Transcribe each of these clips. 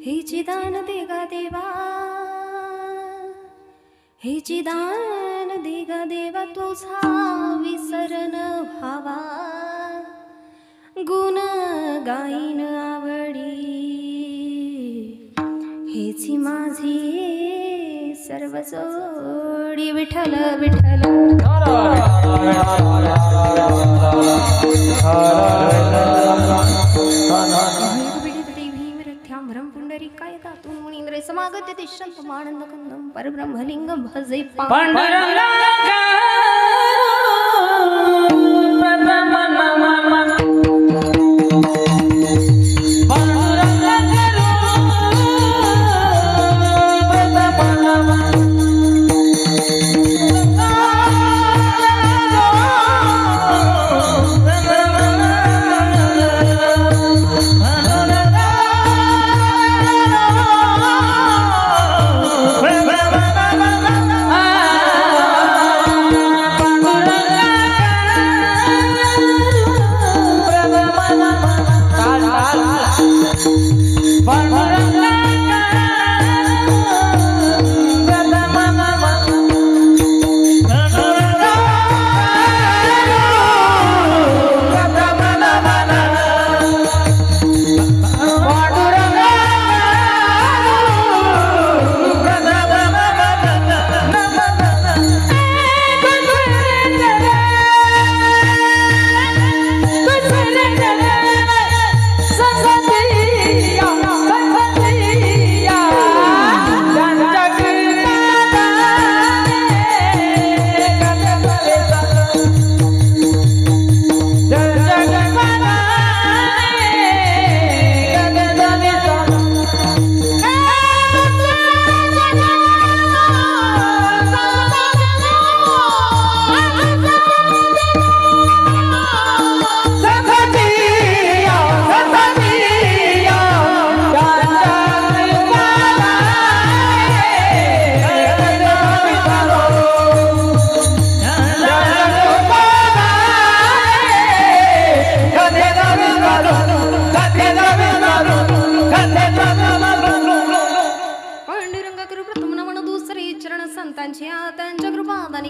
हे चिदान दे गा देवा, हे चिदान दे गा देवा, तुझा विसरण व्हावा, गुण गाईन आवडी, हेची माझी सर्व जोडी. विठ्ठल विठ्ठल भीमरथ्यामरं पुंडरीकाय गातुं मुनींद्रे समागते तिष्ठन्तं आनन्दकन्दं परब्रह्मलिङ्गं भजे पाण्डुरङ्गा.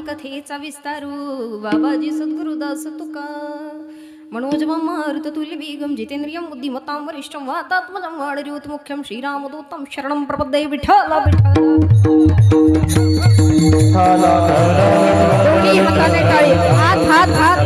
कथेचा विस्तारू बाबाजी सद्गुरुदास तुका मनोजवं मारुततुल्य वेगं जितेंद्रियं बुद्धिमतां वरिष्ठं वातात्मजं वाडरिवत मुख्यं श्रीरामदूतं शरणं प्रपद्ये. विठ्ठल विठ्ठल दोन्ही हाताने टाळी, हात हात हात.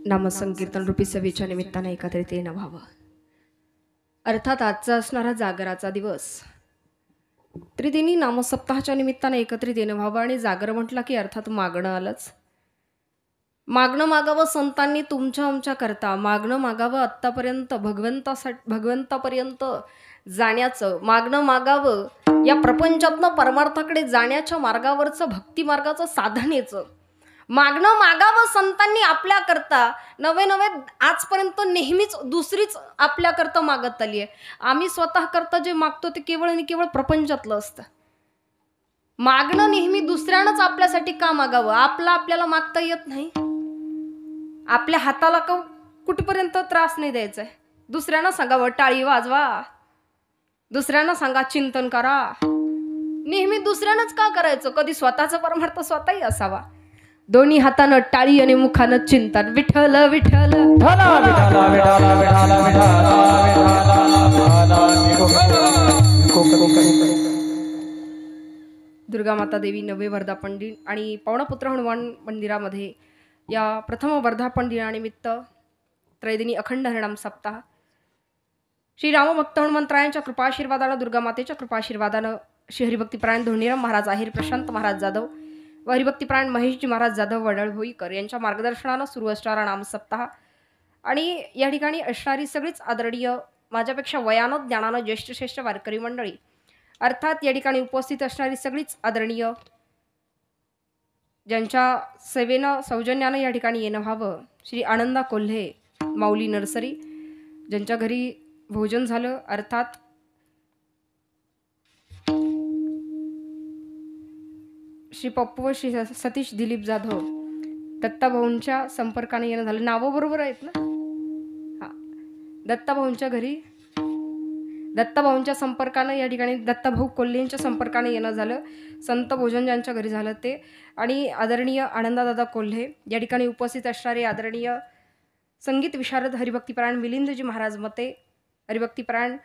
नामसंकीर्तन रूपी सभेच्या निमित्ताने एकत्रित येणं व्हावं. अर्थात आजचा असणारा जागराचा दिवस त्रिदिनी नामसप्ताहाच्या निमित्ताने एकत्रित येणं व्हावं. आणि जागर म्हटलं की अर्थात मागणं आलंच. मागणं मागावं संतांनी तुमच्या आमच्या करता. मागणं मागावं आत्तापर्यंत भगवंतापर्यंत जाण्याचं. मागणं मागावं या प्रपंचातनं परमार्थाकडे जाण्याच्या मार्गावरचं भक्ती मार्गाचं साधनेचं. मागणं मागावं संतांनी आपल्या करता. नवे नवे आजपर्यंत नेहमीच दुसरीच आपल्या करता मागत आली आहे. आम्ही स्वतः करता जे मागतो ते केवळ आणि केवळ प्रपंचातलं असतं. मागणं नेहमी दुसऱ्यानंच आपल्यासाठी का मागावं. आपल्याला मागता येत नाही. आपल्या हाताला कुठपर्यंत त्रास नाही द्यायचा आहे. दुसऱ्यांना सांगावं टाळी वाजवा, दुसऱ्यांना सांगा चिंतन करा. नेहमी दुसऱ्यानंच का करायचं. कधी स्वतःचा परमार्थ स्वतःही असावा. दोन्ही हातानं टाळी आणि मुखानं चिंतन. विठ्ठल विठ्ठल दुर्गा माता देवी नवे वर्धापन दिन आणि पवनपुत्र हनुमान मंदिरामध्ये या प्रथम वर्धापन दिनानिमित्त त्रैदिनी अखंड हरिनाम सप्ताह श्री रामभक्त हनुमंतरायांच्या कृपाशीर्वादानं, दुर्गा मातेच्या कृपाशीर्वादानं श्री हरिभक्तीपरायण धोंडीराम महाराज आहेर, प्रशांत महाराज जाधव व हरिभक्तीपरायण महेशजी महाराज जाधव वडळ भोईकर यांच्या मार्गदर्शनानं सुरू असणारा नाम सप्ताह. आणि या ठिकाणी असणारी सगळीच आदरणीय, माझ्यापेक्षा वयानं ज्ञानानं ज्येष्ठ श्रेष्ठ वारकरी मंडळी, अर्थात या ठिकाणी उपस्थित असणारी सगळीच आदरणीय, ज्यांच्या सेवेनं सौजन्यानं या ठिकाणी येणं व्हावं. श्री आनंदा कोल्हे माऊली नर्सरी, ज्यांच्या घरी भोजन झालं, अर्थात श्री पप्पू व श्री सतीश दिलीप जाधव दत्ताभाऊंच्या संपर्काने येणं झालं. नावं बरोबर आहेत ना? हां, दत्ताभाऊंच्या घरी दत्ताभाऊंच्या संपर्कानं या ठिकाणी दत्ताभाऊ कोल्हेंच्या संपर्काने येणं झालं. संत भोजन ज्यांच्या घरी झालं ते. आणि आदरणीय आनंदादादा कोल्हे या ठिकाणी उपस्थित असणारे आदरणीय संगीत विशारद हरिभक्तीपरायण मिलिंदजी महाराज मते, हरिभक्तीपरायण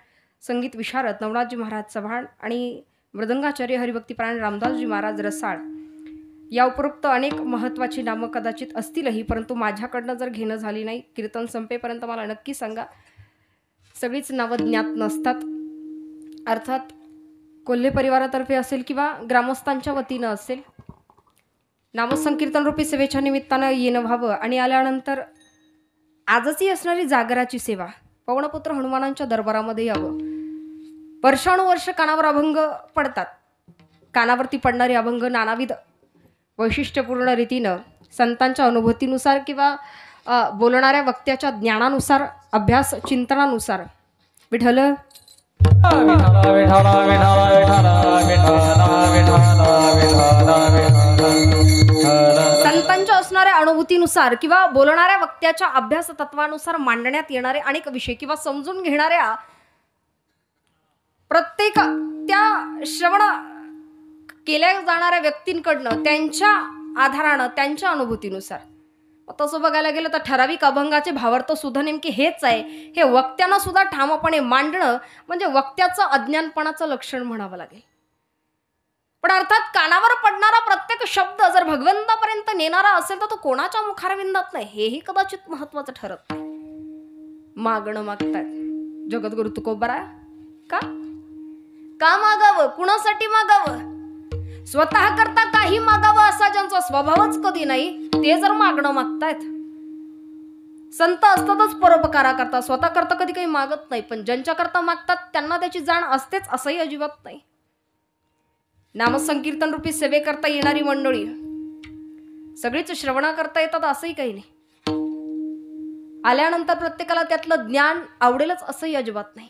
संगीत विशारद नवनाथजी महाराज चव्हाण आणि मृदंगाचार्य हरिभक्तीपरायण रामदासजी महाराज रसाळ. या उपरोक्त अनेक महत्त्वाची नामं कदाचित असतीलही, परंतु माझ्याकडनं जर घेणं झाली नाही, कीर्तन संपेपर्यंत मला नक्की सांगा. सगळीच नावं ज्ञात नसतात. अर्थात कोल्हे परिवारातर्फे असेल किंवा ग्रामस्थांच्या वतीनं असेल, नामसंकीर्तन रूपी सेवेच्या निमित्तानं येणं व्हावं. आणि आल्यानंतर आजची असणारी जागराची सेवा पवनपुत्र हनुमानांच्या दरबारामध्ये यावं. वर्षानुवर्ष कानावर अभंग पडतात. कानावरती पडणारे अभंग नानाविध वैशिष्ट्यपूर्ण रीतीनं संतांच्या अनुभूतीनुसार किंवा बोलणाऱ्या वक्त्याच्या ज्ञानानुसार, अभ्यास चिंतनानुसार विठ्ठल संतांच्या असणाऱ्या अनुभूतीनुसार किंवा बोलणाऱ्या वक्त्याच्या अभ्यास तत्वानुसार मांडण्यात येणारे अनेक विषय किंवा समजून घेणाऱ्या प्रत्येक त्या श्रवण केल्या जाणाऱ्या व्यक्तींकडनं त्यांच्या आधारानं त्यांच्या अनुभूतीनुसार. तसं बघायला गेलं तर ठराविक अभंगाचे भावार्थ सुद्धा नेमके हेच आहे. हे वक्त्यांना सुद्धा ठामपणे मांडणं म्हणजे वक्त्याचं अज्ञानपणाचं लक्षण म्हणावं लागेल. पण अर्थात कानावर पडणारा प्रत्येक शब्द जर भगवंतापर्यंत नेणारा असेल तर तो कोणाच्या मुखारविंदात नाही, हेही कदाचित महत्वाचं ठरत नाही. मागणं मागतायत जगद्गुरु तुकोबरा का मागावं, कुणासाठी मागावं, स्वतः करता काही मागावं असा ज्यांचा स्वभावच कधी नाही ते जर मागणं मागतायत. संत असतातच परोपकारा करता, स्वतः करता कधी काही मागत नाही, पण ज्यांच्या करता मागतात त्यांना त्याची जाण असतेच असंही अजिबात नाही. नामसंकीर्तन रूपी सेवे करता येणारी मंडळी सगळीच श्रवणा करता येतात असंही काही नाही. आल्यानंतर प्रत्येकाला त्यातलं ज्ञान आवडेलच असंही अजिबात नाही.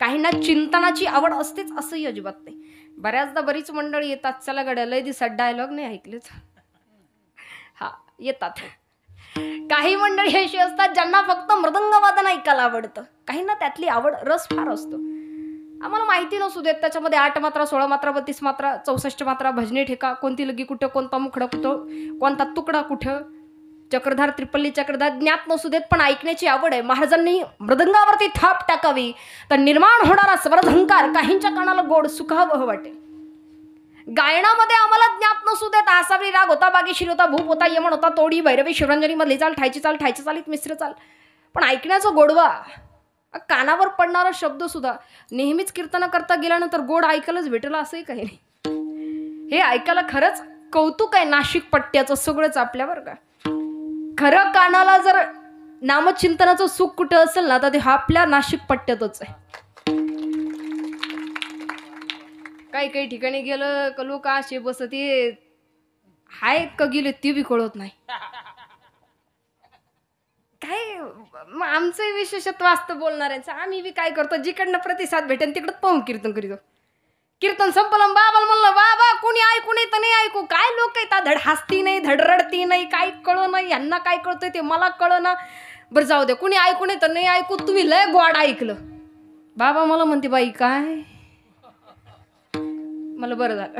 काहींना चिंतनाची आवड असतेच असंही अजिबात नाही. बऱ्याचदा बरीच मंडळी येतात, चला गड्या लय दिवसात डायलॉग नाही ऐकलेच, हा येतात. काही मंडळी अशी असतात ज्यांना फक्त मृदंगवादन ऐकायला आवडतं, काहींना त्यातली आवड रस फार असतो. आम्हाला माहिती नसू देत त्याच्यामध्ये 8 मात्रा 16 मात्रा 32 मात्रा 64 मात्रा भजनी ठेका, कोणती लगी कुठं, कोणता मुखडा कुठं, कोणता तुकडा कुठं, चक्रधार त्रिपल्ली चक्रधार ज्ञात नसू देत, पण ऐकण्याची आवड आहे. महाराजांनी मृदंगावरती थाप टाकावी तर निर्माण होणारा स्वरझंकार काहींच्या कानाला गोड सुखावह वाटेल. गायनामध्ये आम्हाला ज्ञात नसू देत, आसावरी राग होता, बागी शिर होता, भूप होता, यमन होता, तोडी भैरवी शिवरंजनी मधली चाल, ठायची चाल, ठायची चालीत मिश्र चाल, पण ऐकण्याचा गोडवा, कानावर पडणारा शब्द सुद्धा नेहमीच कीर्तन करता गेल्यानंतर गोड ऐकायलाच भेटलं असंही काही नाही. हे ऐकायला खरंच कौतुक आहे नाशिक पट्ट्याचं सगळंच आपल्यावर का. खरं कानाला जर नामचिंतनाचं सुख कुठं असेल ना तर ते आपल्या नाशिक पट्ट्यातच आहे. काही ठिकाणी गेलं का लोक असे बसत आहेत का गेले ते बी कळत नाही. काय आमचं विशेषत्व असतं बोलणाऱ्यांचं. आम्ही बी काय करतो, जिकडनं प्रतिसाद भेटेल तिकडं पाहून कीर्तन करीतो. कीर्तन संपलं, बाबाला म्हणलं बाबा कोणी ऐकू नाही तर नाही ऐकू. काय लोक आहेत, धड हसती नाही धड रडती नाही, काय कळ नाही, यांना काय कळतंय ते मला कळ ना. बरं जाऊ दे, कुणी ऐकू नाही तर नाही ऐकू, तुम्ही लय गोड ऐकलं. बाबा मला म्हणते बाई काय, मला बरं झालं.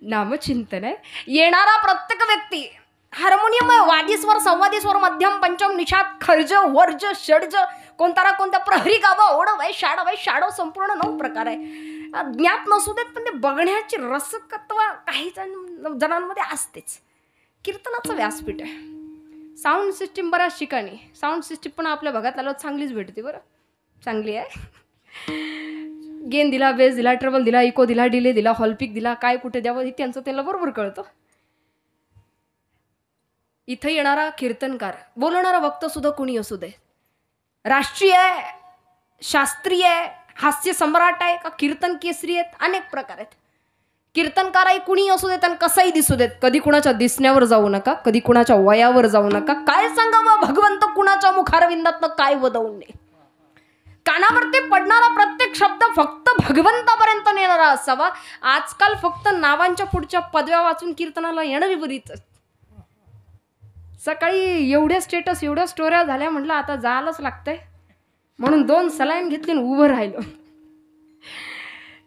नामचिंतन आहे. येणारा प्रत्येक व्यक्ती हार्मोनियम वादीस्वर संवादीस्वर मध्यम पंचम निषाद खर्ज वर्ज षड्ज कोणतारा कोणत्या प्रहरी गावा ओढव आहे शाडव आहे शाडव संपूर्ण 9 प्रकार आहे. ज्ञात नसू देत पण ते बघण्याची रसकत्व काही जणांमध्ये असतेच. कीर्तनाचं व्यासपीठ आहे. साऊंड सिस्टीम बऱ्याच ठिकाणी साऊंड सिस्टीम पण आपल्या भागात आल्यावर चांगलीच भेटते. बरं चांगली आहे. गेन दिला, बेस दिला, ट्रबल दिला, इको दिला, डिले दिला, हॉलपिक दिला, काय कुठे द्यावं हे त्यांचं त्याला बरोबर कळतं. इथं येणारा कीर्तनकार बोलणारा वक्ता सुद्धा कुणी असू दे, राष्ट्रीय आहे, शास्त्रीय आहे, हास्य सम्राट आहे का कीर्तन केसरी आहेत, अनेक प्रकार आहेत. कीर्तनकारही कुणी असू देत आणि कसाही दिसू देत. कधी कुणाच्या दिसण्यावर जाऊ नका, कधी कुणाच्या वयावर जाऊ नका. काय सांगावं भगवंत कुणाच्या मुखारविंदातनं काय वदवून नये. कानावरती पडणारा प्रत्येक शब्द फक्त भगवंतापर्यंत नेणारा असावा. आजकाल फक्त नावांच्या पुढच्या पदव्या वाचून कीर्तनाला येणं विपरीत. सकाळी एवढ्या स्टेटस एवढ्या स्टोऱ्या झाल्या, म्हटलं आता जायलाच लागतंय, म्हणून 2 सलाईन घेतली आणि उभं राहिलो.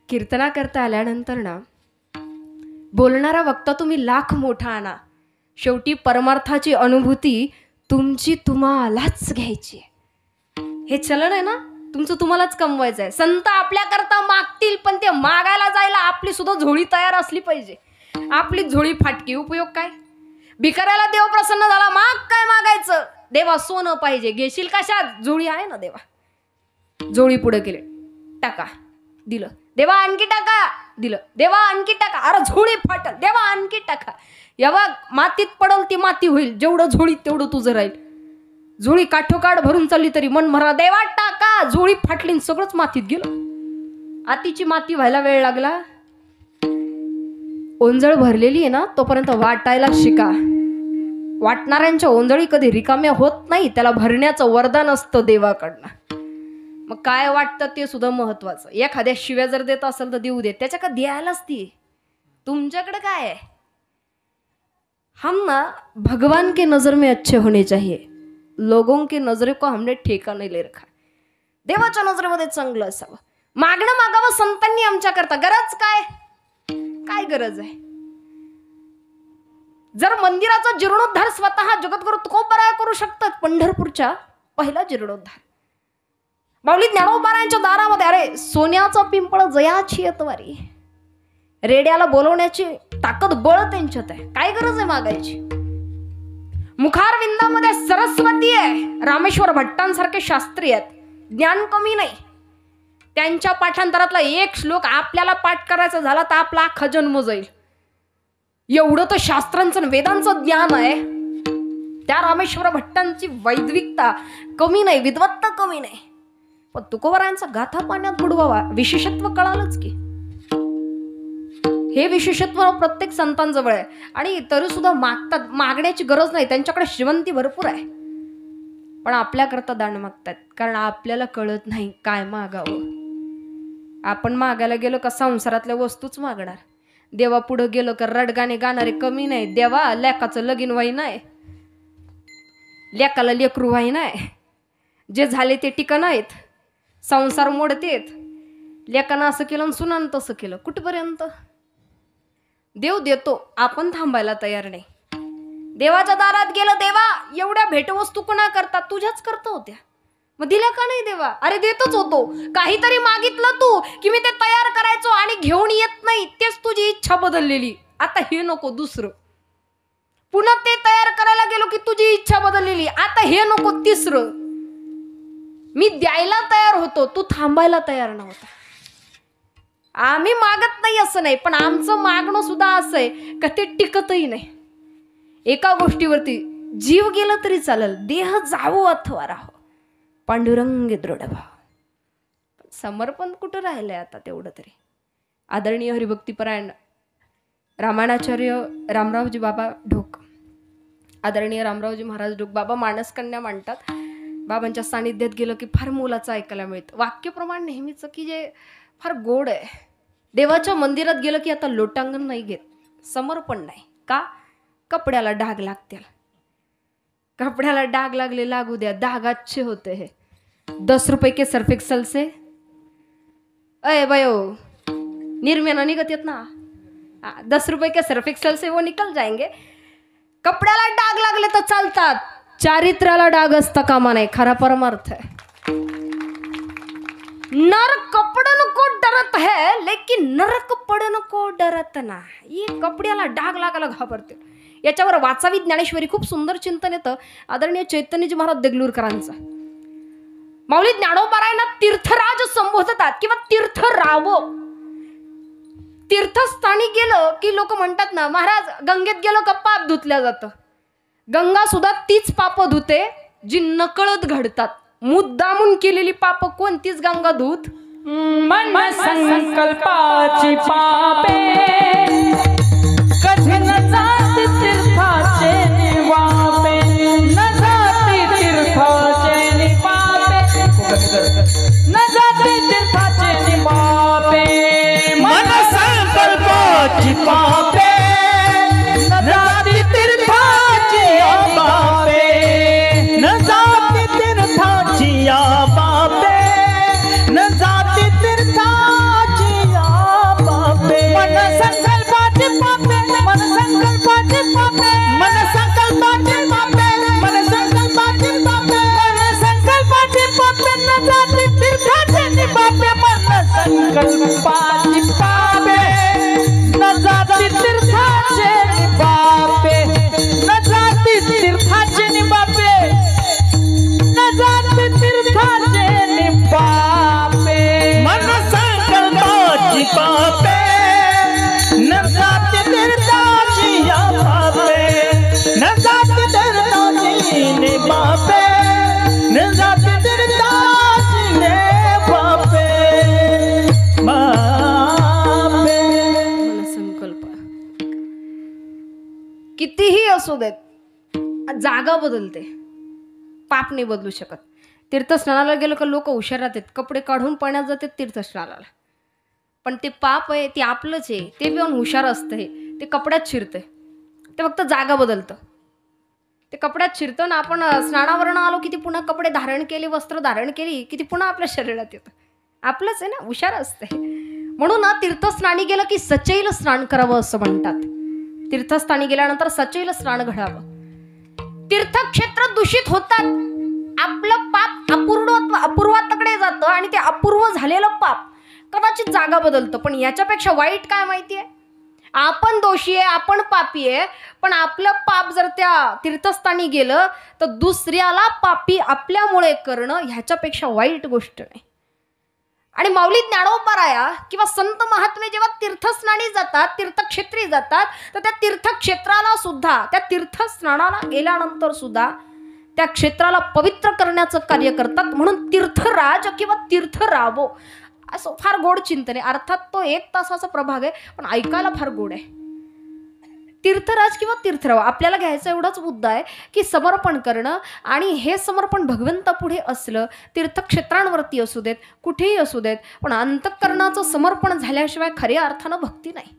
कीर्तना करता आल्यानंतर ना बोलणारा वक्ता तुम्ही लाख मोठा आणा, शेवटी परमार्थाची अनुभूती तुमची तुम्हालाच घ्यायची. हे चलन आहे ना, तुमचं तुम्हालाच कमवायचं आहे. संत आपल्याकरता मागतील, पण ते मागायला जायला आपली सुद्धा झोळी तयार असली पाहिजे. आपली झोळी फाटकी, उपयोग काय? भिकाऱ्याला देव प्रसन्न झाला, माग काय मागायचं? देवा सोनं पाहिजे, घेशील कशात? झोळी आहे ना देवा. झोळी पुढे केले, टाका, दिलं. देवा आणखी टाका, दिलं. देवा आणखी टाका, अरे झोळी फाटल, देवा आणखी टाका. यावा मातीत पडल ती माती होईल, जेवढं झोळी तेवढं तुझं राहील. झोळी काठोकाठ भरून चालली तरी मन मरा, देवा टाका. झोळी फाटली, सगळंच मातीत गेलं. आतीची माती व्हायला वेळ लागला. ओंजळ भरलेली आहे ना, तोपर्यंत वाटायला शिका. वाटणाऱ्यांच्या ओंजळी कधी रिकाम्या होत नाही, त्याला भरण्याचं वरदान असतं देवाकडनं. मग काय वाटतं ते सुद्धा महत्वाचं. एखाद्या शिव्या जर देत असेल तर देऊ दे, त्याच्याकडे द्यायलाच ती. तुमच्याकडे काय आहे? हम ना भगवान के नजर में अच्छे होने चाहिए, लोगों की नजरे को हमने ठेका नहीं ले रखा. देवाच्या नजरेमध्ये चांगलं असावं. मागणं मागावं संतांनी आमच्या करता. गरज काय? काय गरज आहे? जर मंदिराचा जीर्णोद्धार स्वतः जगद्गुरु तुकोबराय करू शकतात, पंढरपूरच्या पहिला जीर्णोद्धार. माऊली ज्ञानोबारायांच्या दारामध्ये, अरे सोन्याचा पिंपळ जयाची येतवारी, रेड्याला बोलवण्याची ताकद बळ त्यांच्यात आहे. काय गरज आहे मागायची? मुखारविंदामध्ये सरस्वती आहे. रामेश्वर भट्टांसारखे शास्त्री आहेत, ज्ञान कमी नाही. त्यांच्या पाठांतरातला एक श्लोक आपल्याला पाठ करायचा झाला तर आपला अख्खा जन्म जाईल. एवढं तर शास्त्रांचं वेदांचं ज्ञान आहे. त्या रामेश्वर भट्टांची वैद्विकता कमी नाही, विद्वत्ता कमी नाही. पण तुकोबरायांचा गाथा पाण्यात बुडवावा, विशेषत्व कळालंच की. हे विशेषत्व प्रत्येक संतांजवळ आहे. आणि तरी सुद्धा मागतात. मागण्याची गरज नाही, त्यांच्याकडे श्रीमंती भरपूर आहे, पण आपल्याकरता दान मागतात. कारण आपल्याला कळत नाही काय मागावं. आपण मागायला गेलो का संसारातल्या वस्तूच मागणार. देवा पुढे गेलो का रडगाणे गाणारे कमी नाही. देवा लेकाचं लगीन व्हाई नाही, लेकाला लेकरू व्हाई नाही, जे झाले ते टिका नाहीत, संसार मोडतेत. लेकानं असं केलं आणि सुनानं तसं केलं. कुठपर्यंत? देव देतो, आपण थांबायला तयार नाही. देवाच्या दारात गेलं, देवा एवढ्या भेटवस्तू कुणा करतात? तुझ्याच करता होत्या, मग दिल्या का नाही देवा? अरे देतच होतो. काहीतरी मागितलं तू की मी ते तयार करायचो आणि घेऊन येत नाही, तेच तुझी इच्छा बदललेली. आता हे नको दुसरं. पुन्हा ते तयार करायला गेलो की तुझी इच्छा बदललेली, आता हे नको तिसरं. मी द्यायला तयार होतो, तू थांबायला तयार नव्हता. आम्ही मागत नाही असं नाही, पण आमचं मागणं सुद्धा असं आहे का ते टिकतही नाही. एका गोष्टीवरती जीव गेला तरी चालेल, देह जावो अथवा राहो, पांडुरंग दृढ भाव. समर्पण कुठं राहिलंय आता तेवढं तरी. आदरणीय हरिभक्तीपरायण रामायणाचार्य रामरावजी बाबा ढोक, आदरणीय रामरावजी महाराज ढोक बाबा मानसकन्या मांडतात. बाबांच्या सानिध्यात गेलं की फार मोलाचं ऐकायला मिळतं. वाक्यप्रमाण नेहमीच की जे फार गोड आहे. देवाच्या मंदिरात गेलं की आता लोटांगण नाही घेत, समर्पण नाही. का? कपड्याला डाग लागतील. कपड्याला डाग लागले लागू द्या, डाग अच्छे होते हैं. 10 रुपये के सर्फ एक्सल से अय भयो निर्म्याना निकत येत ना, 10 रुपये के सर्फ एक्सल से वो निकल जाएंगे. कपड्याला डाग लागले तर चालतात, चारित्र्याला डाग असता कामा नाही. खरा परमार्थ है. नर कपड़न को डरत है लेकिन नरक पडन को डरत ना. ये कपड्याला डाग लागायला घाबरते. याच्यावर वाचावी ज्ञानेश्वरी खूप सुंदर चिंतन येतं आदरणीय चैतन्यजी महाराज देगलूरकरांचा. माऊली ज्ञानोबारायांना तीर्थराज संबोधतात किंवा तीर्थराव. तीर्थस्थानी गेलं की लोक म्हणतात ना, महाराज गंगेत गेलो का पाप धुतल्या जातं. गंगा सुद्धा तीच पाप धुते जी नकळत घडतात. मुद्दामून केलेली पाप कोणतीच गंगा धूत मन संकल्पाची पापे कधी न जाती तीर्थाचे निवापे, न जाती तीर्थाचे निवापे, न बापे न जाती तीर्थाची या बापे न जाती तीर्थाची या बापे न जाती तीर्थाची या बापे मन संकल्पाचे पापे मन संकल्पाचे पापे मन संकल्पाचे पापे मन संकल्पाचे पापे मन संकल्पाचे पापे न जाती तीर्थाचे नि बापे मन संकल्पाचे पापे न जाती तीर्थाचे नि बापे न जाती तीर्थाचे नि बापे न जाती तीर्थाचे नि बापे मन संकल्पाचे पापे न जाती तीर्थाची या बापे न जाती तीर्थाची नि बापे न जाती तीर्थाची ने बापे बापे मन संकल्प कितीही असू देत जागा बदलते, पाप नाही बदलू शकत. तीर्थस्नानाला गेलं का लोक हुशार राहतात, कपडे काढून पाण्यात जातात तीर्थस्नानाला, पण ते पाप आहे ते आपलंच आहे, ते पण हुशार असतं, हे ते कपड्यात शिरतं, ते फक्त जागा बदलतं, ते कपड्यात शिरतं ना. आपण स्नानावरून आलो की ती पुन्हा कपडे धारण केले, वस्त्र धारण केली की ती पुन्हा आपल्या शरीरात येतं, आपलंच आहे ना, हुशार असतं. म्हणून ना तीर्थस्नानी गेलं की सचैल स्नान करावं असं म्हणतात. तीर्थस्थानी गेल्यानंतर सचैल स्नान घडावं. तीर्थक्षेत्र दूषित होतात, आपलं पाप अपूर्वाकडे जातं आणि ते अपूर्व झालेलं पाप कदाचित जागा बदलतं. पण याच्यापेक्षा वाईट काय माहितीये, आपण दोषी आहे, आपण पापी आहे, पण आपलं पाप जर त्या तीर्थस्थानी गेलं तर दुसऱ्याला पापी आपल्यामुळे करणं ह्याच्यापेक्षा वाईट गोष्ट नाही. आणि माऊली ज्ञानोबाराया किंवा संत महात्मे जेव्हा तीर्थस्नानी जातात, तीर्थक्षेत्री जातात, तर त्या तीर्थक्षेत्राला सुद्धा, त्या तीर्थस्नानाला गेल्यानंतर सुद्धा त्या क्षेत्राला पवित्र करण्याचं कार्य करतात. म्हणून तीर्थराज किंवा तीर्थरावो असं फार गोड चिंतन आहे. अर्थात तो 1 तासाचा प्रभाग आहे, पण ऐकायला फार गोड आहे. तीर्थराज किंवा तीर्थराव आपल्याला घ्यायचा एवढाच मुद्दा आहे की समर्पण करणं, आणि हे समर्पण भगवंतापुढे असलं, तीर्थक्षेत्रांवरती असू देत, कुठेही असू देत, पण अंतःकरणाचं समर्पण झाल्याशिवाय खऱ्या अर्थानं भक्ती नाही.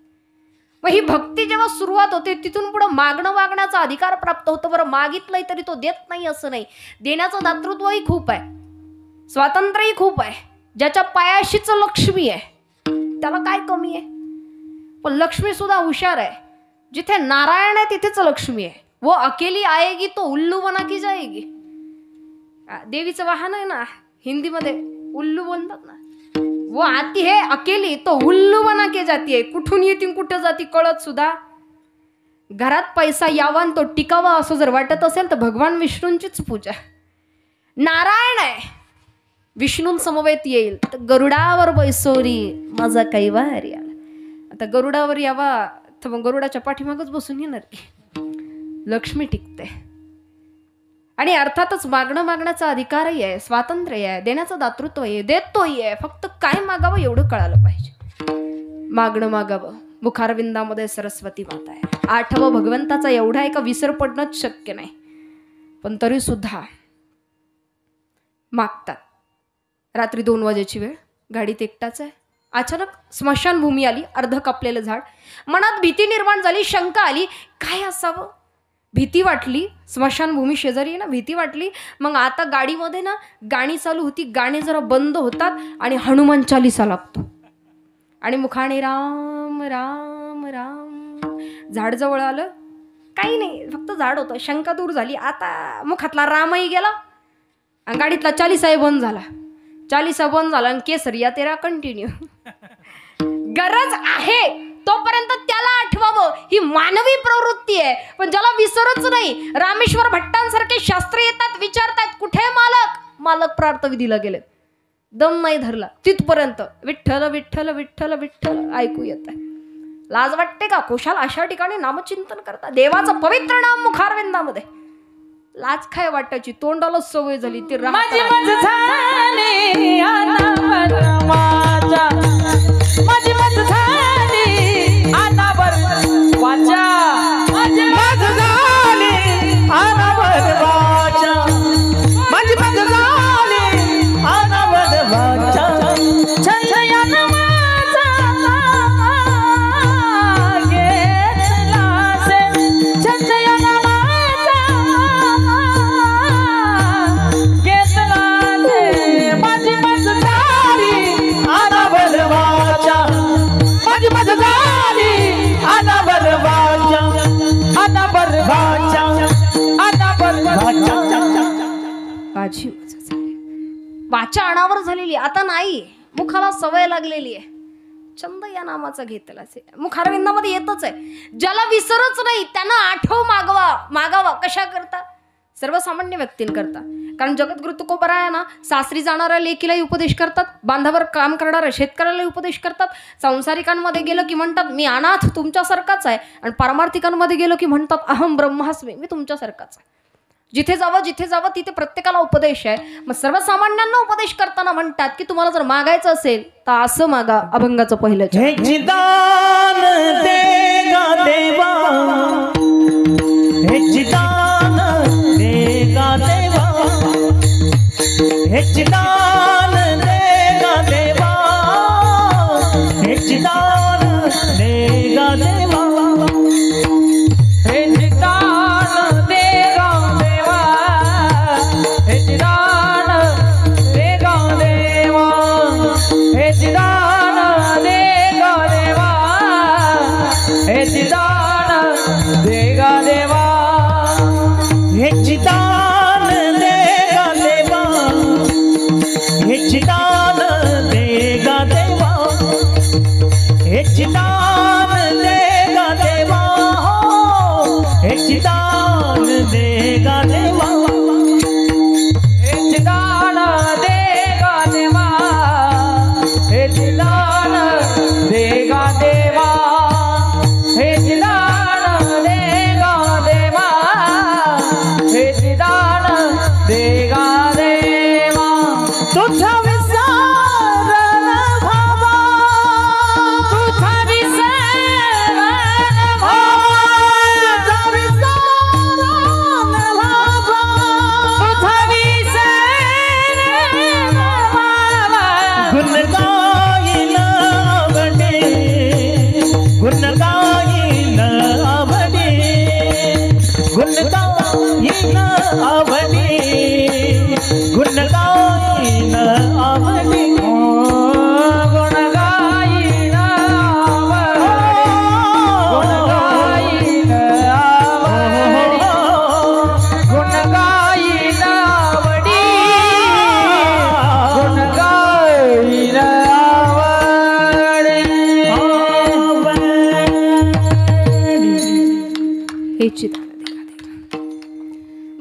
मग ही भक्ती जेव्हा सुरुवात होते तिथून पुढे मागणं मागण्याचा अधिकार प्राप्त होतो. बरं, मागितलंय तरी तो देत नाही असं नाही, देण्याचं दातृत्वही खूप आहे, स्वातंत्र्यही खूप आहे. ज्याच्या पायाशीच लक्ष्मी आहे त्याला काय कमी आहे. पण लक्ष्मी सुद्धा हुशार आहे, जिथे नारायण आहे तिथेच लक्ष्मी आहे. वो अकेली आएगी तो उल्लू बना की जाएगी. देवीचं वाहन आहे ना, हिंदीमध्ये उल्लू बोलतात ना, वो आती है अकेली तो उल्लू बना के जाती है. कुठून येतील कुठं जाती कळत सुद्धा. घरात पैसा यावा तो टिकावा असं जर वाटत असेल तर भगवान विष्णूंचीच पूजा. नारायण आहे, विष्णूं समवेत येईल तर गरुडावर बैसोरी माझा कैवार याला. आता गरुडावर यावा तर मग गरुडाच्या पाठीमागच बसून येणार की. लक्ष्मी टिकते. आणि अर्थातच मागणं मागण्याचा अधिकारही आहे, स्वातंत्र्य आहे, देण्याचं दातृत्व आहे, देतोही आहे. फक्त काय मागावं एवढं कळालं पाहिजे. मागणं मागावं. मुखारविंदामध्ये सरस्वती माता आहे. 8वं भगवंताचा एवढा आहे का विसर पडणंच शक्य नाही, पण तरी सुद्धा मागतात. रात्री 2 वाजेची वेळ, गाडीत एकटाच आहे. अचानक स्मशानभूमी आली, अर्ध कापलेलं झाड. मनात भीती निर्माण झाली, शंका आली, काय असावं. भीती वाटली, स्मशानभूमी शेजारी आहे ना, भीती वाटली. मग आता गाडीमध्ये ना गाणी चालू होती, गाणी जरा बंद होतात आणि हनुमान चालीसा लागतो आणि मुखाने राम राम राम. झाड जवळ आलं, काही नाही, फक्त झाड होतं. शंका दूर झाली. आता मुखातला रामही गेला आणि गाडीतला चालीसाही बंद झाला. चालीसा बंद झाला आणि केसरिया तेरा कंटिन्यू. गरज आहे तोपर्यंत त्याला आठवावं, ही मानवी प्रवृत्ती आहे. पण ज्याला विसरच नाही, रामेश्वर भट्टांसारखे शास्त्री येतात, विचारतात कुठे मालक, मालक प्रार्थविधीला गेलेत, दम नाही धरला तिथपर्यंत विठ्ठल विठ्ठल विठ्ठल विठ्ठल ऐकू येत आहे. लाज वाटते का? खुशाल अशा ठिकाणी नामचिंतन करता, देवाचं पवित्र नाम मुखारविंदामध्ये. लाज काय वाटायची, तोंडाला सवय झाली ती माझी मज झाली अनावर वाचा, माझी मज झाली अनावर वाचा, माझी मज झाली अनावर वाचा, माझी मज झाली अनावर वाचा. छयन माझा गे वाचा अनावर झालेली, आता नाही, मुखाला सवय लागलेली आहे. छंद या नामाचा घेतला मुखारविंदामध्ये येतच आहे. ज्याला विसरच नाही त्यांना आठव मागावा. कशा करता? सर्वसामान्य व्यक्तींकरता. कारण जगद्गुरु तुकोबराय ना सासरी जाणाऱ्या लेकीलाही उपदेश करतात, बांधावर काम करणाऱ्या शेतकऱ्यालाही उपदेश करतात. सांसारिकांमध्ये गेलं की म्हणतात मी अनाथ तुमच्यासारखाच आहे, आणि पारमार्थिकांमध्ये गेलो की म्हणतात अहम ब्रह्मास्मी, मी तुमच्यासारखाच आहे. जिथे जावं तिथे प्रत्येकाला उपदेश आहे. मग सर्वसामान्यांना उपदेश करताना म्हणतात की तुम्हाला जर मागायचं असेल तर असं मागा. अभंगाचं पहिलं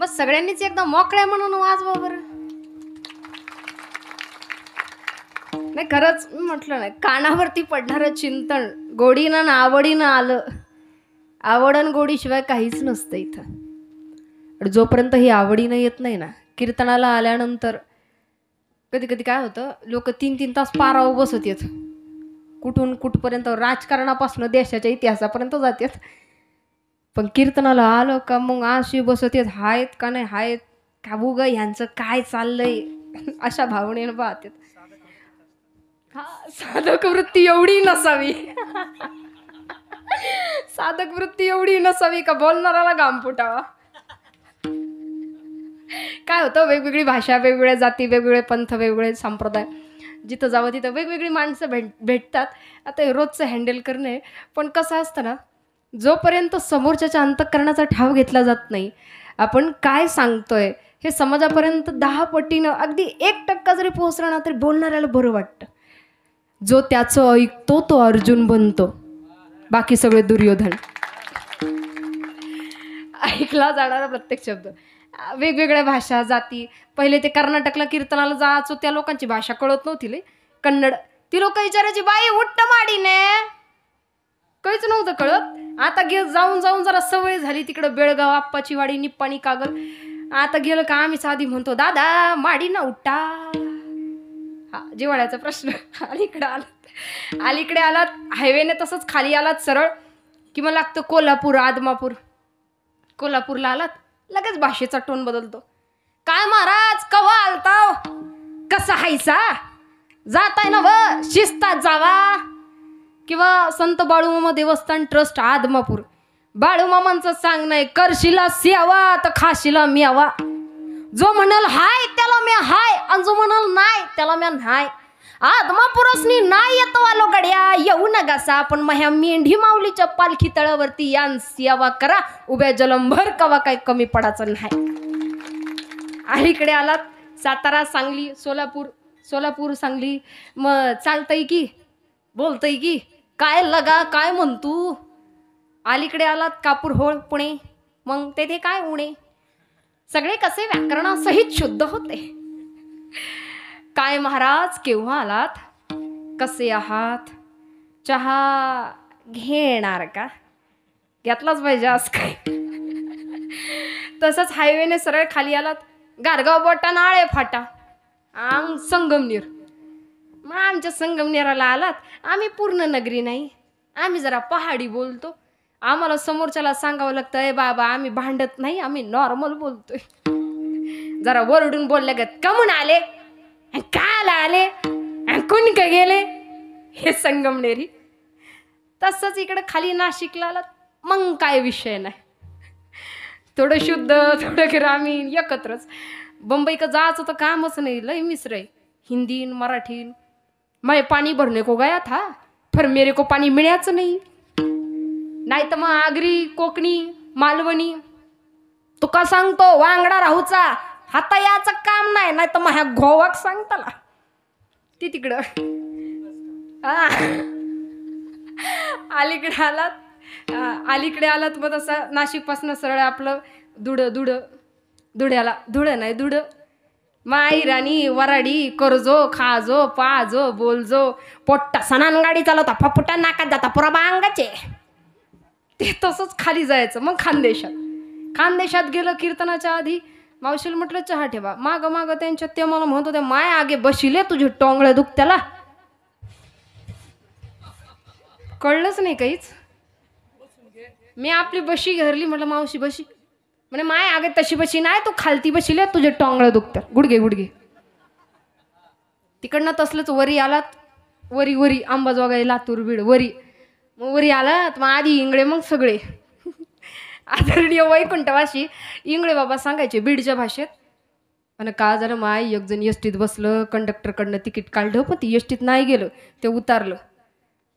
बस सगळ्यांनीच एकदम मोकळ्या म्हणून वाजवा बरं. नाही खरंच म्हटलं नाही, कानावरती पडणारं चिंतन गोडीनं ना आवडीनं आलं. आवडन गोडीशिवाय काहीच नसतं इथं. जोपर्यंत ही आवडीनं येत नाही ना, कीर्तनाला आल्यानंतर कधी कधी काय होतं, लोक 3-3 तास पारावर बसत येत, कुठून कुठपर्यंत राजकारणापासून देशाच्या इतिहासापर्यंत जातात. पण कीर्तनाला आलं का मग अशी बसत येत, हायत का नाही हायत का बुग ह्यांचं काय चाललंय अशा भावनेनं पाहतात. हा, साधक वृत्ती एवढी नसावी साधक वृत्ती एवढी नसावी का बोलणाऱ्याला घाम फुटावा. काय होतं, वेगवेगळी भाषा, वेगवेगळ्या जाती, वेगवेगळे पंथ, वेगवेगळे संप्रदाय, जिथं जावं तिथं वेगवेगळी माणसं भेटतात. आता हे रोजचं हँडल करणे. पण कसं असतं ना, जोपर्यंत समोरच्याच्या अंतःकरणाचा ठाव घेतला जात नाही, आपण काय सांगतोय हे समाजापर्यंत 10 पटीनं अगदी 1% जरी पोहोचला ना तरी बोलणाऱ्याला बरं वाटतं. जो त्याचं ऐकतो तो अर्जुन बनतो, बाकी सगळे दुर्योधन. ऐकला जाणारा प्रत्येक शब्द, वेगवेगळ्या भाषा, जाती. पहिले ते कर्नाटकला कीर्तनाला जायचो, त्या लोकांची भाषा कळत नव्हती ले, कन्नड. ती लोक विचारायची बाई उठ्ट माडीने, काहीच नव्हतं कळत. आता जाऊन जाऊन जरा सवय झाली. तिकडं बेळगाव, आप्पाची वाडी, निप्पाणी, कागल. आता गेलं का आम्ही साधी म्हणतो दादा माडी ना उठ्टा. हा, जिवाळ्याचा प्रश्न. अलीकडे आलात हायवेने, तसंच खाली आलात सरळ कि मग लागतं कोल्हापूर, आदमापूर. कोल्हापूरला आलात लगेच भाषेचा टोन बदलतो. काय महाराज कवा आलता, कसा हायसा, जाताय ना व शिस्तात जावा. किंवा संत बाळूमामा देवस्थान ट्रस्ट आदमापूर, बाळूमामांचं सांगणं आहे, करशिला सेवा तर खाशीला म्यावा. जो म्हणाल हाय त्याला मी हाय, आणि जो म्हणाल नाही त्याला म्या नाही. आदमापुरसनी नाही येतो आलो गड्या, येऊ नगासा, पण मह्या मेंढी माऊलीच्या पालखी तळावरती यान सेवा करा, उभ्या जलंभर कवा काही कमी पडायचं नाही. अलीकडे आलात सातारा सांगली सोलापूर सांगली मग चालतंय की बोलतंय की काय लगा काय म्हणतू अलीकडे आलात कापूर होळ पुणे मग तेथे काय उणे सगळे कसे व्याकरणासहित शुद्ध होते काय महाराज केव्हा आलात कसे आहात चहा घेणार का घेतलाच पाहिजे आज काय तसंच हायवेने सरळ खाली आलात गारगाव बोटा नाळे फाटा संगमनेर मग आमच्या संगमनेराला आलात आम्ही पूर्ण नगरी नाही आम्ही जरा पहाडी बोलतो आम्हाला समोरच्याला सांगावं लागतं बाबा आम्ही भांडत नाही आम्ही नॉर्मल बोलतोय जरा वरडून बोलल्या गत कमून आले काल आले कोण का गेले हे संगमनेरी तसंच इकडे खाली नाशिकला आलात मग काय विषय नाही थोडं शुद्ध थोडं ग्रामीण एकत्रच बंबई का जायचं तर कामच नाही लय मिश्र है हिंदी मराठी मैं पानी भरने को गया था पर मेरे को पानी मिळाच नाही तर मग आगरी कोकणी मालवणी तुका सांगतो वांगडा राहूचा हाता याचं काम नाही नाही तर मग ह्या गोवाक सांगताला ती तिकडं अलीकडे आलात मग तसं नाशिक पासून सरळ आपलं धुळं नाही धुड माई राणी वराडी करजो खाजो पाजो बोलजो पोट्टा सणान गाडी चालवता फपुटा नाकात जाता पुरा बांगाचे ते तसंच खाली जायचं मग खानदेशात गेलं कीर्तनाच्या आधी मावशीला म्हटलं चहा ठेवा माग त्यांच्यात ते मला म्हणत होते माय आगे बशिले तुझे टोंगळे दुखत्याला कळलंच नाही काहीच मी आपली बशी घरली म्हटलं मावशी बशी म्हणे माय आगे तशी बशी नाही तू खालती बशीले तुझे टोंगळे दुखतात गुडघे तिकडनं तसलंच वरी आलात वरी अंबाजोगाई लातूर बीड वरी मग वरी आलात मग आधी इंगळे मग सगळे आदरणीय वैकुंठवासी इंगळे बाबा सांगायचे बीडच्या भाषेत आणि का जरा माय एक जण एसटीत बसलं कंडक्टरकडनं तिकीट काढलं पण ती एसटीत नाही गेलं ते उतारलं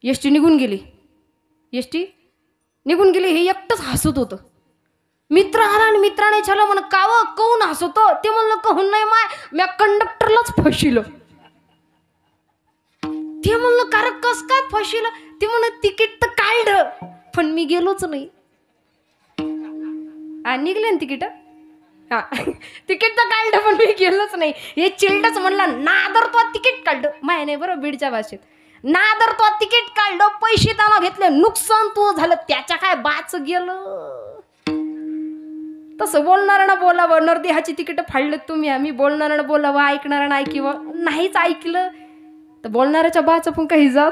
एसटी निघून गेली हे एकटंच हसत होतं मित्र आला आणि मित्राने छाला म्हण काऊन हसतो ते म्हणलं कहून नाही माय म्या कंडक्टरलाच फशिलं ते म्हणलं कारण कस काय फशिलं ते म्हण तिकीट तर काढलं पण मी गेलोच नाही निघले ना तिकीट तिकीट तर काढलं पण मी गेलोच नाही हे चिल्डच म्हणलं नादर तो तिकीट काढलं माय नाही बरोबर बीडच्या भाषेत नादर तो तिकीट काढलं पैसे त्याला घेतले नुकसान तू झालं त्याच्या काय बाच गेलं तसं बोलणाऱ्यांना बोलावं नरदेहाची तिकीट फाडलं तुम्ही आम्ही बोलणाऱ्यांना बोलावं ऐकणाऱ्यांना ऐकिवं नाहीच ऐकलं तर बोलणाऱ्याच्या बाच पण काही जात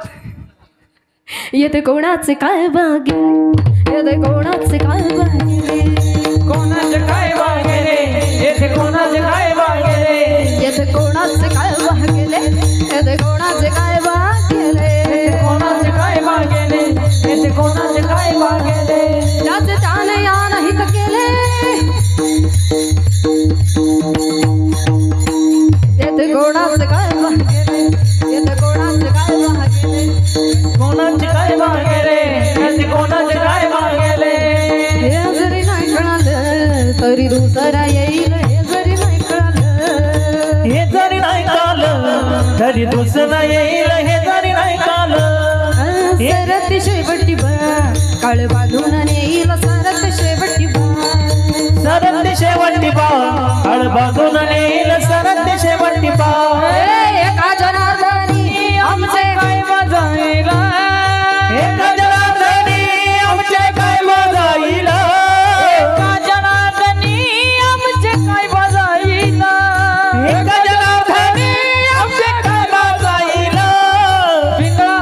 येते कोणाचे काय बागे येते कोणाचे काय बागे कोणाचे काय वागेले येथे कोणाचे काय वागेले येते कोणाचे काय वागेले येते कोणाचे काय वागेले कोणाचे काय वागेले येथे कोणाचे काय वागेले ज्याचे त्याने या नाही तर केले येते कोणाचे काय वागेले येते कोणाचे काय वागेले कोणाचे काय वागेले येथे कोणाचे काय वागेले हे जरी नाही कळालं तरी दुसरा येईल हे जरी नाही कळालं हे जरी नाही कालं तरी दुसरं येईल हे जरी नाही कालं सरत शेवटी काळ बांधून येईल सरत शेवटी सरत शेवटी काळ बांधून येईल सरत शेवटी एका जनार्दनी आमचे काय मजाईल एका जनार्दनी आमचे काय मजाईल एका जनार्दनी आमचे काय मजाईल एका जनार्दनी आमचे काय मजाईल पिंगळा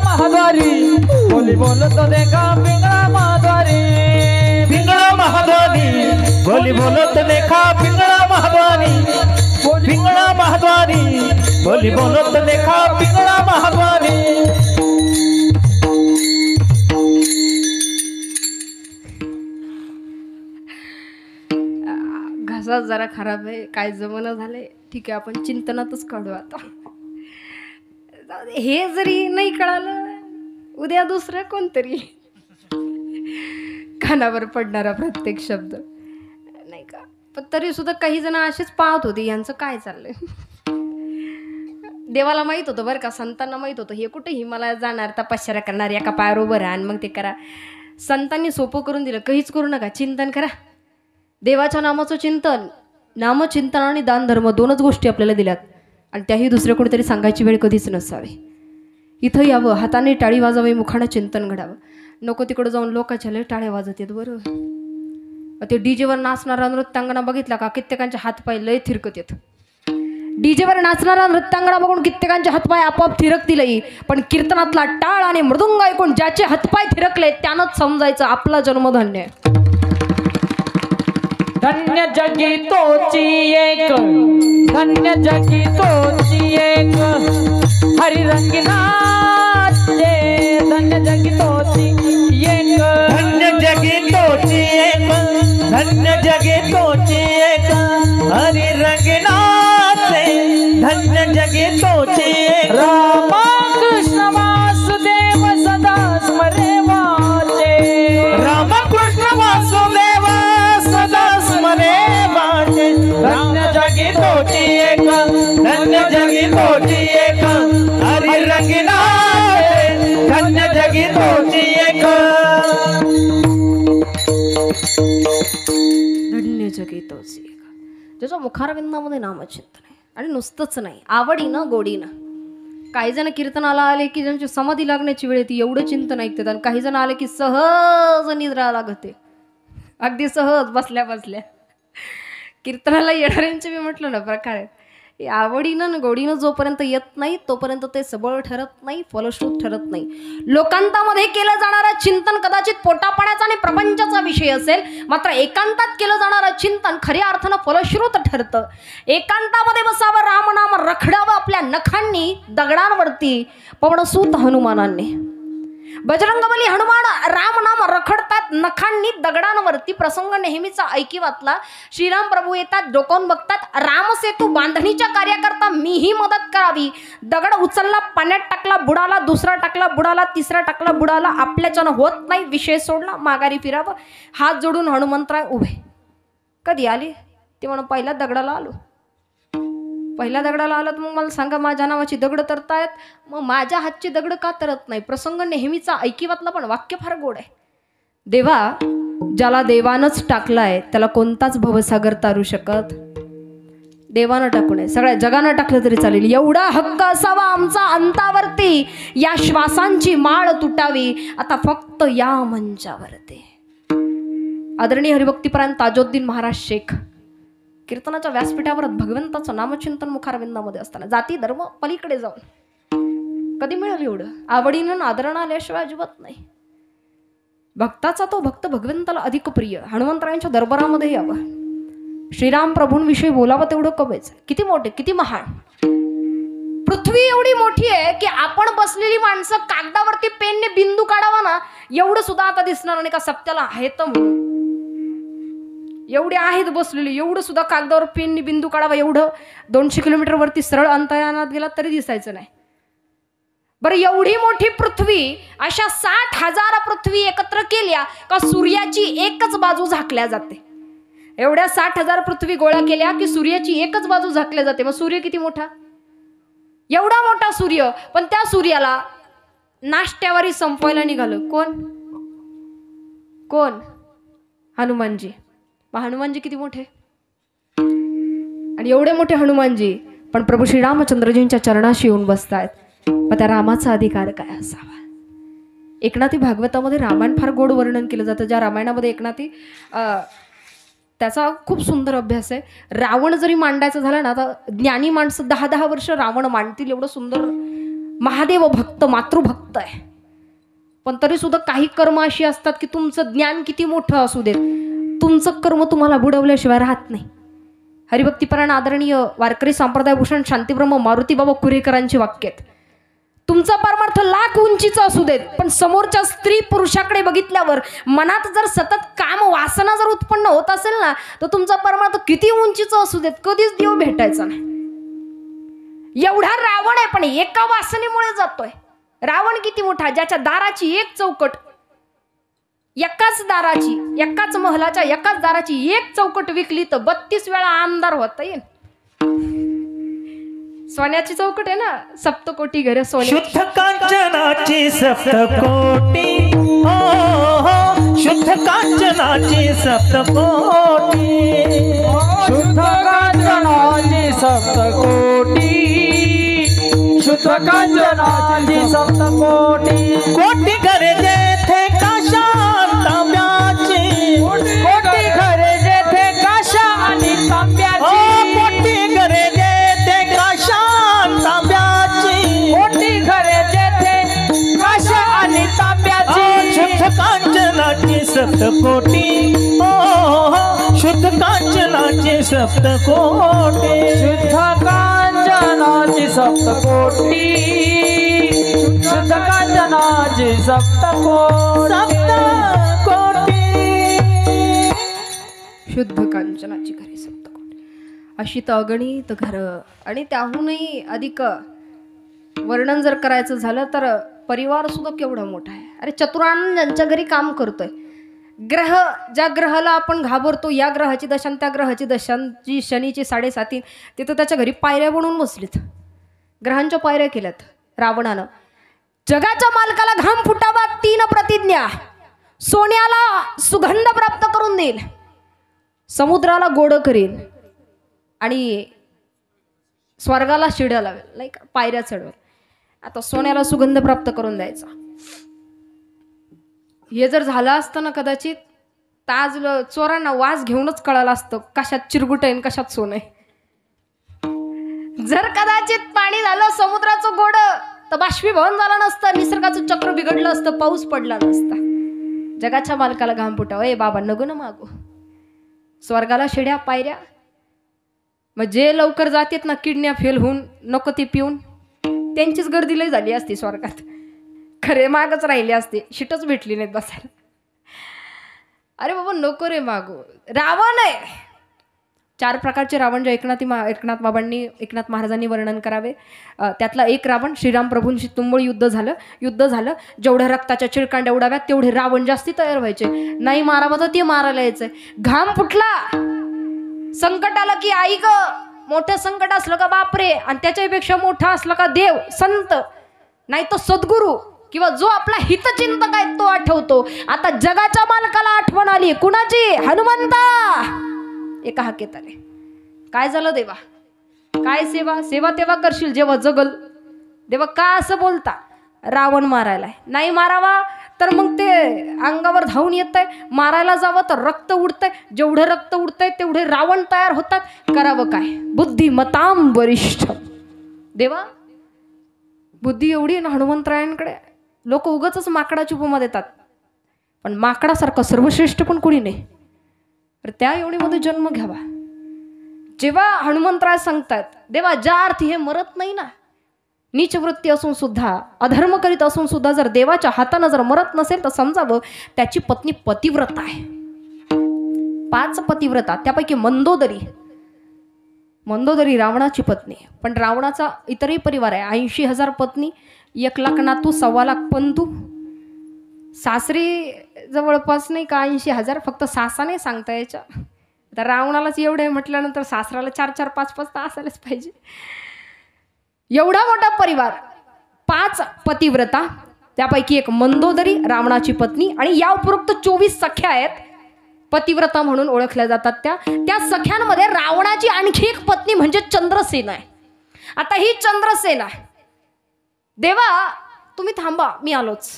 महाद्वारी बोली बोलतो देखा पिंगळा महाद्वारी बोली बोलत देखा पिंगळा महाद्वारी पिंगळा महाद्वारी बोली बोलत देखा पिंगळा महाद्वारी घसा जरा खराब आहे काय जमना झालंय ठीक आहे आपण चिंतनातच काढू आता हे जरी नाही कळालं उद्या दुसरं कोणतरी कानावर पडणारा प्रत्येक शब्द नाही का पण तरी सुद्धा काही जण असेच पाहत होते यांचं काय चाललंय. देवाला माहित होतं बरं का, संतांना माहित होतं हे कुठे हिमालयात जाणार, तपश्चर्या करणार, एका पायावर उभं राहा आणि मग ते करा. संतांनी सोपं करून दिलं, काहीच करू नका, चिंतन करा. देवाच्या नामाचं चिंतन, नामचिंतन आणि दान धर्म 2च गोष्टी आपल्याला दिल्यात आणि त्याही दुसऱ्या कुठेतरी सांगायची वेळ कधीच नसावी. इथं यावं, हाताने टाळी वाजावी, मुखानं चिंतन घडावं. नको तिकडं जाऊन लोकांच्या लय टाळ्या वाजत येत बरं. ते डीजेवर नाचणारा नृत्यांगणा बघितला का, कित्येकांचे हातपाय लय थिरकत येत. डीजेवर नाचणारा नृत्यांगणा बघून कित्येकांचे हातपाय आपोआप थिरकतीलही, पण कीर्तनातला टाळ आणि मृदुंग ऐकून ज्याचे हातपाय थिरकले त्यानंच समजायचं आपला जन्म धन्य आहे. धन्य जगी तोची एक, धन्य जगी तोची एक, हरी रंगी नाचे. धन्य जगी तोची एक, धन्य जगी तोची एक, धन्य जगी तोची एक, हरी रंगी नाचे. धन्य जगी तोची एक, रामा कृष्ण वासुदेव सदा स्मरे वाचे. राम कृष्ण वासुदेव सदा स्मरे वाचे. धन्य जगी तोची एक, धन्य जगी तोची एक, हरी रंगी नाचे. धन्य जगी तोची एक. धन्य जगी तोच एक, ज्याच्या मुखारविंदामध्ये नामचिंतन आहे. आणि नुसतंच नाही, आवडीनं गोडीनं. काही जण कीर्तनाला आले की ज्यांची समाधी लागण्याची वेळ येते एवढं चिंतन ऐकतात, आणि काही जण आले की सहज निद्रा लागते, अगदी सहज बसल्या बसल्या. कीर्तनाला येणाऱ्यांचे मी म्हटलं ना प्रकार आहेत. आवडीनं गोडीनं जोपर्यंत येत नाही तोपर्यंत ते सबळ ठरत नाही, फलश्रुत ठरत नाही. लोकांतामध्ये केलं जाणारं चिंतन कदाचित पोटापाण्याचा आणि प्रपंचाचा विषय असेल, मात्र एकांतात केलं जाणारं चिंतन खऱ्या अर्थानं फलश्रुत ठरतं. एकांतामध्ये बसावं, रामनाम रखडावं आपल्या नखांनी दगडांवरती. पवनसूत हनुमानांनी, बजरंगबली हनुमान रामनाम रखडतात नखांनी दगडांवरती. प्रसंग नेहमीचा ऐकिवातला. श्रीराम प्रभू येतात, डोकावून बघतात, रामसेतू बांधणीच्या कार्याकरता मीही मदत करावी. दगड उचलला, पाण्यात टाकला, बुडाला. दुसरा टाकला, बुडाला. तिसरा टाकला, बुडाला. आपल्याच्यानं होत नाही, विषय सोडला, माघारी फिरावं. हात जोडून हनुमंतराय उभे. कधी आले ते म्हणून पहिल्या दगडाला आलो. पहिल्या दगडाला आलं तर मग मला सांगा, माझ्या नावाची दगड तरतायत, मग माझ्या हातची दगड का तरत नाही. प्रसंग नेहमीचा ऐकिवातला, पण वाक्य फार गोड आहे. देवा, ज्याला देवानच टाकलाय त्याला कोणताच भवसागर तारू शकत. देवानं टाकू नये, सगळ्या जगानं टाकलं तरी चालेल. एवढा हक्क असावा आमचा अंतावरती, या श्वासांची माळ तुटावी आता फक्त या मंचावरती. आदरणीय हरिभक्तीपरायण ताजोद्दीन महाराज शेख कीर्तनाच्या व्यासपीठावर भगवंताचं नामचिंतन मुखारविंदामध्ये असताना जाती धर्म पलीकडे जाऊन कधी मिळेल एवढं आवडीनं आदरण आल्याशिवाय अजिबात नाही. भक्ताचा तो भक्त भगवंताला अधिक प्रिय. हनुमंतरायांच्या दरबारामध्ये यावं, श्रीराम प्रभूंविषयी बोलावं तेवढं कमीच. किती मोठे, किती महान. पृथ्वी एवढी मोठी आहे की आपण बसलेली माणसं कागदावरती पेनने बिंदू काढावा ना, एवढं सुद्धा आता दिसणार नाही का सप्त्याला आहेत म्हणून. एवढे आहेत बसलेले, एवढं सुद्धा कागदावर पेनने बिंदू काढावा एवढं 200 किलोमीटर वरती सरळ अंतराळात गेला तरी दिसायचं नाही. बरं, एवढी मोठी पृथ्वी, अशा 60,000 पृथ्वी एकत्र केल्या का सूर्याची एकच बाजू झाकल्या जाते. एवढ्या 60,000 पृथ्वी गोळा केल्या की सूर्याची एकच बाजू झाकल्या जाते. मग सूर्य किती मोठा, एवढा मोठा सूर्य. पण त्या सूर्याला नाश्त्यावरी संपवायला निघालं कोण? कोण? हनुमानजी. मग हनुमानजी किती मोठे, आणि एवढे मोठे हनुमानजी पण प्रभू श्री रामचंद्रजींच्या चरणाशी येऊन बसतायत. मग त्या रामाचा अधिकार काय असावा. एकनाथी भागवतामध्ये रामायण फार गोड वर्णन केलं जातं. ज्या रामायणामध्ये एकनाथी त्याचा खूप सुंदर अभ्यास आहे. रावण जरी मांडायचं झालं ना, तर ज्ञानी माणसं 10-10 वर्ष रावण मांडतील, एवढं सुंदर महादेव भक्त मातृभक्त आहे. पण तरी सुद्धा काही कर्म अशी असतात की तुमचं ज्ञान किती मोठं असू देत, तुमचं कर्म तुम्हाला बुडवल्याशिवाय राहत नाही. हरिभक्तीपरायण आदरणीय वारकरी संप्रदायभूषण शांतीब्रह्म मारुती बाबा कुरेकरांची वाक्य आहेत. तुमचा परमार्थ लाख उंचीचा असू देत, पण समोरच्या स्त्री पुरुषाकडे बघितल्यावर मनात जर सतत काम वासना जर उत्पन्न होत असेल ना, तर तुमचा परमार्थ किती उंचीचा असू देत, कधीच देव भेटायचा नाही. एवढा रावण आहे पण एका वासनेमुळे जातोय. रावण किती मोठा, ज्याच्या दाराची एक चौकट एकाच दाराची, एकाच महलाच्या एकाच दाराची एक चौकट विकली तर 32 वेळा आमदार होता येईल. सोन्याची चौकट आहे ना, सप्तकोटी घर सोने. शुद्ध कांचनाची सप्तकोटी, हो हो शुद्ध कांचनाची सप्तकोटी, शुद्ध कांचनाची सप्तकोटी, शुद्ध कांचनाची सप्तकोटी. कोटी घरे जेथे काशा तांब्याची, कोटी घरे जेथे काशा आणि तांब्याची, कोटी घरे जेथे काशा तांब्याची, कोटी घरे जेथे काशा आणि तांब्याची. शुद्ध कांचनाची सप्तकोटी, हो शुद्ध कांचनाची सप्तकोटी, शुद्ध कांचनाची सप्तकोटी, शुद्ध कांचनाची सप्तकोटी. शुद्ध कांचनाची घरे सप्तकोटी. अशी तर अगणित घरं, आणि त्याहूनही अधिक वर्णन जर करायचं झालं तर परिवार सुद्धा केवढा मोठा आहे. अरे चतुरानन ज्यांच्या घरी काम करतोय, ग्रह ज्या ग्रहाला आपण घाबरतो, या ग्रहाची दशा त्या ग्रहाची दशांची शनीची 7.5 तिथं त्याच्या घरी पायऱ्या बनवून बसलीत, ग्रहांच्या पायऱ्या केल्यात रावणानं. जगाच्या मालकाला घाम फुटावा 3 प्रतिज्ञा. सोन्याला सुगंध प्राप्त करून देईल, समुद्राला गोड करीन, आणि स्वर्गाला शिड्या लावेल, नाही का, पायऱ्या चढवेल. आता सोन्याला सुगंध प्राप्त करून द्यायचा. हे जर झालं असतं ना कदाचित, ताज चोरांना वास घेऊनच कळालं असतं कशात चिरगुट आहे कशात सोनं आहे. जर कदाचित पाणी झालं समुद्राचं गोड तर बाष्पीभवन झालं नसतं, निसर्गाचं चक्र बिघडलं असतं, पाऊस पडला नसता. जगाच्या मालकाला घाम फुटावं, ए बाबा नको ना मागू, स्वर्गाला शिड्या पायऱ्या. मग जे लवकर जातात ना किडन्या फेल होऊन नको ते पिऊन, त्यांचीच गर्दी लई झाली असती स्वर्गात, खरे मागच राहिले असते, शीटच भेटली नाहीत बसायला. अरे बाबा नको रे मागू. रावण आहे, 4 प्रकारचे रावण जे एकनाथ महाराजांनी वर्णन करावे. त्यातला एक रावण श्रीराम प्रभूंशी तुंबळ युद्ध झालं. जेवढ्या रक्ताच्या चिळकांड्या उडाव्यात तेवढे रावण जास्ती तयार व्हायचे. नाही मारावं तर ते मारायला यायचंय. घाम फुटला, संकट आलं की आई ग, मोठं संकट असलं का बापरे, आणि त्याच्यापेक्षा मोठा असलं का देव संत, नाही तो सद्गुरू किंवा जो आपला हितचिंतक आहे तो आठवतो. आता जगाच्या मालकाला आठवण आली, कुणाची? हनुमंता. एका हाकेत आले. काय झालं देवा, काय सेवा तेव्हा करशील जेव्हा जगल. देवा का असं बोलता, रावण मारायला नाही मारावा तर मग ते अंगावर धावून येत आहे, मारायला जावं तर रक्त उडतंय, जेवढं रक्त उडतंय तेवढे रावण तयार होतात, करावं काय? बुद्धिमताम वरिष्ठ. देवा बुद्धी एवढी आहे ना हनुमंतरायांकडे, लोक उगाच माकडाची उपमा देतात, पण माकडासारखं सर्वश्रेष्ठ पण कोणी नाही. तर त्या योनीमध्ये जन्म घ्यावा. जेव्हा हनुमंतराय सांगतात देवा ज्या अर्थी हे मरत नाही ना, नीच वृत्ती असून सुद्धा, अधर्म करीत असून सुद्धा जर देवाच्या हातानं जर मरत नसेल तर समजावं त्याची पत्नी पतिव्रता आहे. 5 पतिव्रता, त्यापैकी मंदोदरी रावणाची पत्नी. पण रावणाचा इतरही परिवार आहे, 80,000 पत्नी, 1,00,000 नातू, 1,25,000 पंतू. सासरी जवळपास नाही का 80,000, फक्त सासाने सांगता याच्या. तर रावणालाच एवढं म्हटल्यानंतर सासराला 4-4, 5-5 तर असायलाच पाहिजे. एवढा मोठा परिवार, 5 पतिव्रता, त्यापैकी एक मंदोदरी रावणाची पत्नी, आणि या उपरोक्त 24 सख्या आहेत पतिव्रता म्हणून ओळखल्या जातात. त्या सख्यांमध्ये रावणाची आणखी एक पत्नी म्हणजे चंद्रसेना आहे. आता ही चंद्रसेना, देवा तुम्ही थांबा मी आलोच.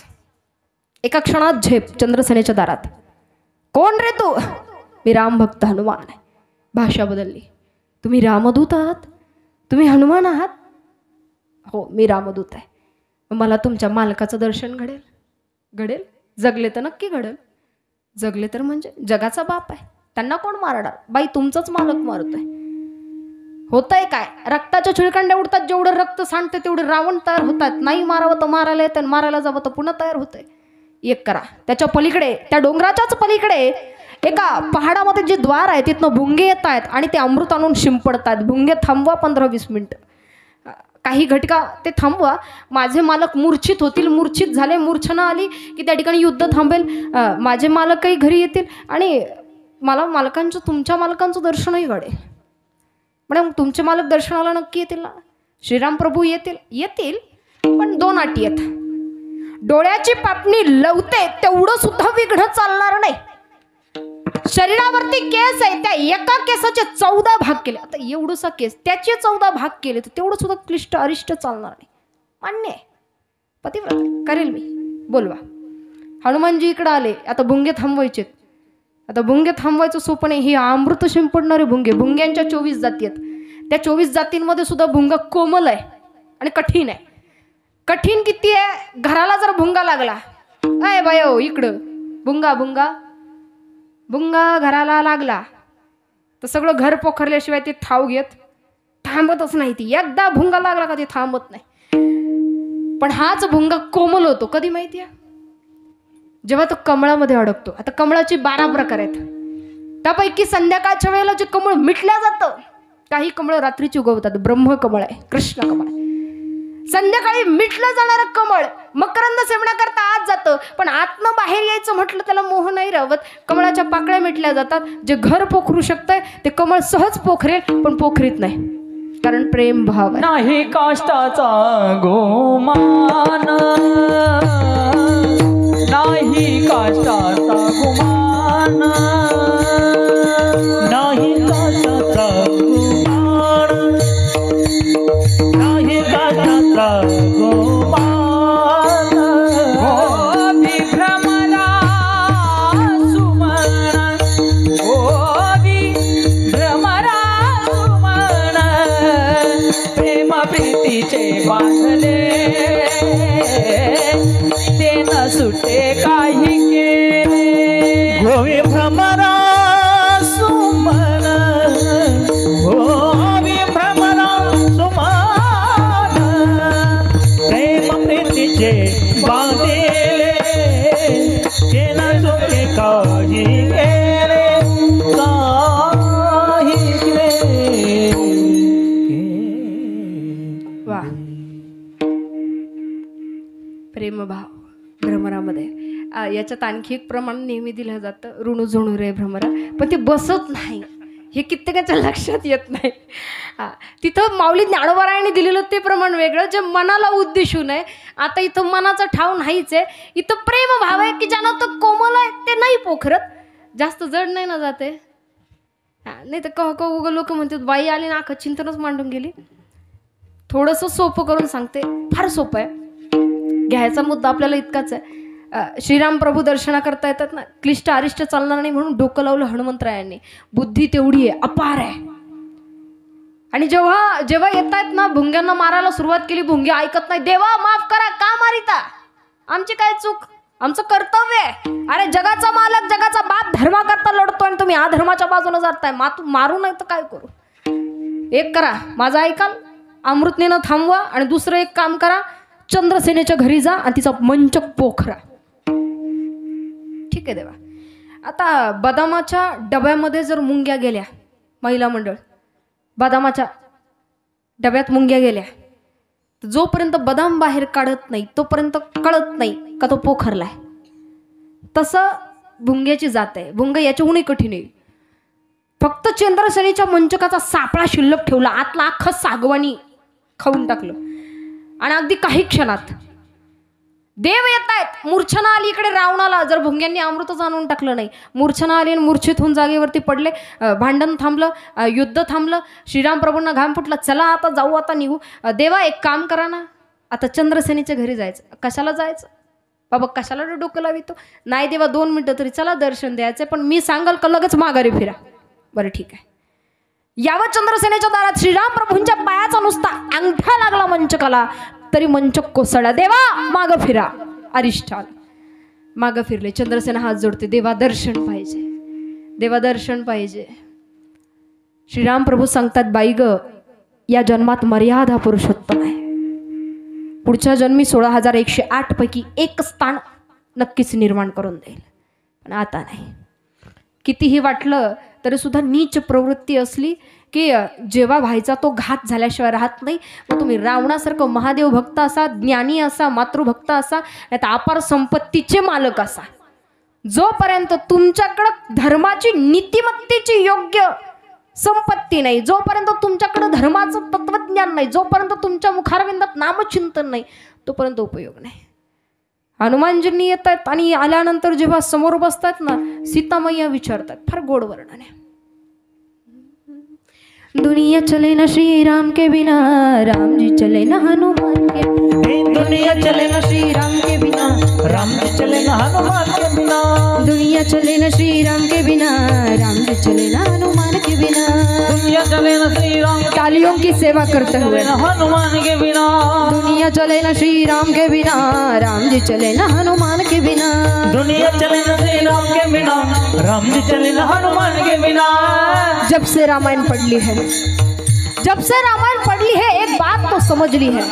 एका क्षणात झेप चंद्रसेनेच्या दारात. कोण रे तू? मी रामभक्त हनुमान आहे. भाषा बदलली. तुम्ही रामदूत आहात? तुम्ही हनुमान आहात? हो मी रामदूत आहे. मला तुमच्या मालकाचं दर्शन घडेल? जगले तर नक्की घडेल. जगले तर म्हणजे जगाचा बाप आहे, त्यांना कोण मारणार? बाई तुमचाच मालक मारतोय. होतंय काय? रक्ताच्या छिळकांड्या उडतात, जेवढं रक्त सांडतं तेवढे रावण तयार होतात. नाही मारावं तर मारायला येतं, मारायला जावं तर पुन्हा तयार होतंय. एक करा, त्याच्या पलीकडे, त्या डोंगराच्याच पलीकडे एका पहाडामध्ये जे द्वार आहे तिथनं भुंगे येत आहेत आणि ते अमृत आणून शिंपडतात. भुंगे थांबवा 15-20 मिनिटं. काही घटका ते थांबवा. माझे मालक मूर्छित होतील, मूर्छित झाले, मूर्छना आली की त्या ठिकाणी युद्ध थांबेल. माझे मालक काही घरी येतील आणि मला तुमच्या मालकांचं दर्शनही घडेल. मॅडम तुमचे मालक दर्शनाला नक्की येतील ना? श्रीराम प्रभू येतील पण 2 अटी आहेत. डोळ्याची पापणी लवते तेवढं सुद्धा विघ्न चालणार नाही. शरीरावरती केस आहे, त्या एका केसाचे 14 भाग केले. आता एवढूसा केस त्याचे 14 भाग केले तर तेवढं सुद्धा क्लिष्ट अरिष्ट चालणार नाही. मान्य आहे, पतिव्रत करेल मी. बोलवा. हनुमानजी इकडे आले. आता भुंगे थांबवायचे. आता भुंगे थांबवायचं सोपं नाही. हे अमृत शिंपडणारे भुंग्यांच्या 24 जाती आहेत. त्या 24 जातींमध्ये सुद्धा भुंगा कोमल आहे आणि कठीण आहे. कठीण किती आहे? घराला जर भुंगा लागला, अय बायो इकडं भुंगा घराला लागला तर सगळं घर पोखरल्याशिवाय ते ठाव घेत थांबतच नाही. ती एकदा भुंगा लागला का ते थांबत नाही. पण हाच भुंगा कोमल होतो कधी माहिती आहे? जेव्हा तो कमळामध्ये अडकतो. आता कमळाचे 12 प्रकार आहेत. त्यापैकी संध्याकाळच्या वेळेला जे कमळ मिटल्या जातं, काही कमळ रात्रीची उगवतात. ब्रह्मकमळ आहे, कृष्ण कमळ आहे. संध्याकाळी मिटलं जाणारं कमळ मकरंद सेवण्याकरता आत जातं, पण आतनं बाहेर यायचं म्हटलं त्याला मोह नाही राहत. कमळाच्या पाकळ्या मिटल्या जातात. जे घर पोखरू शकतंय ते कमळ सहज पोखरेल, पण पोखरीत नाही, कारण प्रेम भाव आहे. नाही काष्टाचा गोमान, नाही काष्टाचा गुमान, नाही काष्टाचा गुमान, नाही काष्टाचा गुमान. ओ विभ्रमरा सुमन, ओ विभ्रमरा सुमन, प्रेम प्रीतीचे बांधले ते न सुटे काही केले. गोवी भ्रमरा सुमन, गोवी भ्रमरा सुमन, प्रेम प्रीतीचे बांधिले ते न सुटे काही केले, काही केले. वा. प्रेमभाव भ्रमरामध्ये याच्यात आणखी एक प्रमाण नेहमी दिलं जातं, ऋणू झुणू रे भ्रमरा, पण ते बसत नाही. हे कित्येकाच्या लक्षात येत नाही. तिथं माऊली ज्ञानोबारायांनी दिलेलं ते प्रमाण वेगळं, जे मनाला उद्देशून आहे. आता इथं मनाचा ठाव नाहीच आहे. इथं प्रेमभाव आहे की ज्यानं तो कोमल आहे ते नाही पोखरत, जास्त जड नाही ना जाते. नाही तर कह लोक म्हणतात बाई आली ना अख्खं चिंतनच मांडून गेली. थोडंसं सोपं करून सांगते, फार सोपं आहे. घ्यायचा मुद्दा आपल्याला इतकाच आहे. श्रीराम प्रभू दर्शना करता येतात ना, क्लिष्ट अरिष्ट चालणार नाही म्हणून डोकं लावलं हनुमंतरायांनी. बुद्धी तेवढी आहे, अपार आहे. आणि जेव्हा येत आहेत ना, भुंग्यांना मारायला सुरुवात केली. भुंगे ऐकत नाही. देवा माफ करा, का मारिता? आमची काय चूक? आमचं कर्तव्य आहे. अरे जगाचा मालक, जगाचा बाप धर्माकरता लढतोय आणि तुम्ही अधर्माच्या बाजूने जाताय. मारू नाही तर काय करू? एक करा, माझा ऐकाल, अमृतनेनं थांबवा. आणि दुसरं एक काम करा, चंद्रसेनेच्या घरी जा आणि तिचा मंचक पोखरा. ठीक आहे देवा. आता बदामाच्या डब्यामध्ये जर मुंग्या गेल्या, महिला मंडळ बदामाच्या डब्यात मुंग्या गेल्या, तर जोपर्यंत बदाम बाहेर काढत नाही तोपर्यंत कळत नाही का तो पोखरलाय. तसं भुंग्याची जात आहे. भुंग याच्याहूनही कठीण आहे. फक्त चंद्रसेनेच्या मंचकाचा सापळा शिल्लक ठेवला, आतला अख्खं सागवानी खाऊन टाकलं. आणि अगदी काही क्षणात देव येत आहेत. मूर्छना आली इकडे रावणाला, जर भुंग्यांनी अमृतच आणून टाकलं नाही. मूर्छना आली आणि मूर्छित होऊन जागेवरती पडले. भांडण थांबलं, युद्ध थांबलं. श्रीराम प्रभूंना घाम फुटला. चला आता जाऊ, आता निघू. देवा एक काम करा ना, आता चंद्रसेनेच्या घरी जायचं. कशाला जायचं बाबा, कशाला डोकं लावितो? नाही देवा 2 मिनिटं तरी चला, दर्शन द्यायचं, पण मी सांगाल का लगेच माघारी फिरा. बरं ठीक आहे. यावं चंद्रसेनेच्या दारात श्रीराम प्रभूंच्या पायाचा नुसता अंगठा लागला मंचकाला तरी मंचक कोसळला. देवा मागं फिरा. अरिष्ठाल मागं फिरले. चंद्रसेना हात जोडते. देवा दर्शन पाहिजे, देवा दर्शन पाहिजे. श्रीराम प्रभू सांगतात, बाई ग, या जन्मात मर्यादा पुरुषोत्तम आहे. पुढच्या जन्मी 16,108 पैकी एक स्थान नक्कीच निर्माण करून देईल, पण आता नाही. कितीही वाटलं तरी सुद्धा नीच प्रवृत्ती असली की जेव्हा व्हायचा तो घात झाल्याशिवाय राहत नाही. मग तुम्ही रावणासारखं महादेव भक्त असा, ज्ञानी असा, मातृभक्त असा, नाही तर अपार संपत्तीचे मालक असा, जोपर्यंत तुमच्याकडं धर्माची नीतिमत्तेची योग्य संपत्ती नाही, जोपर्यंत तुमच्याकडं धर्माचं तत्वज्ञान नाही, जोपर्यंत तुमच्या मुखारविंदात नामचिंतन नाही, तोपर्यंत उपयोग नाही. हनुमानजींनी येत आहेत आणि आल्यानंतर जेव्हा समोर बसतात ना, सीतामय्या विचारतात, फार गोड वर्णन आहे. दुनिया चले ना श्री राम के बिना, राम जी चले ना हनुमान के बिना. दुनिया चले ना श्री राम के बिना, राम जी चले ना हनुमान के बिना. दुनिया चले ना श्री राम के बिना, राम जी चले ना हनुमान के बिना. दुनिया चले ना श्री राम तालियों की सेवा करते हुए, हनुमान के बिना. दुनिया चले ना श्री राम के बिना, राम जी चले ना हनुमान के बिना. दुनिया चले ना श्री राम के बिना, राम जी चले ना हनुमान के बिना. जब से रामायण पढ़ ली है, जब से रामायण पढ़ ली है, एक बात तो समझ ली है.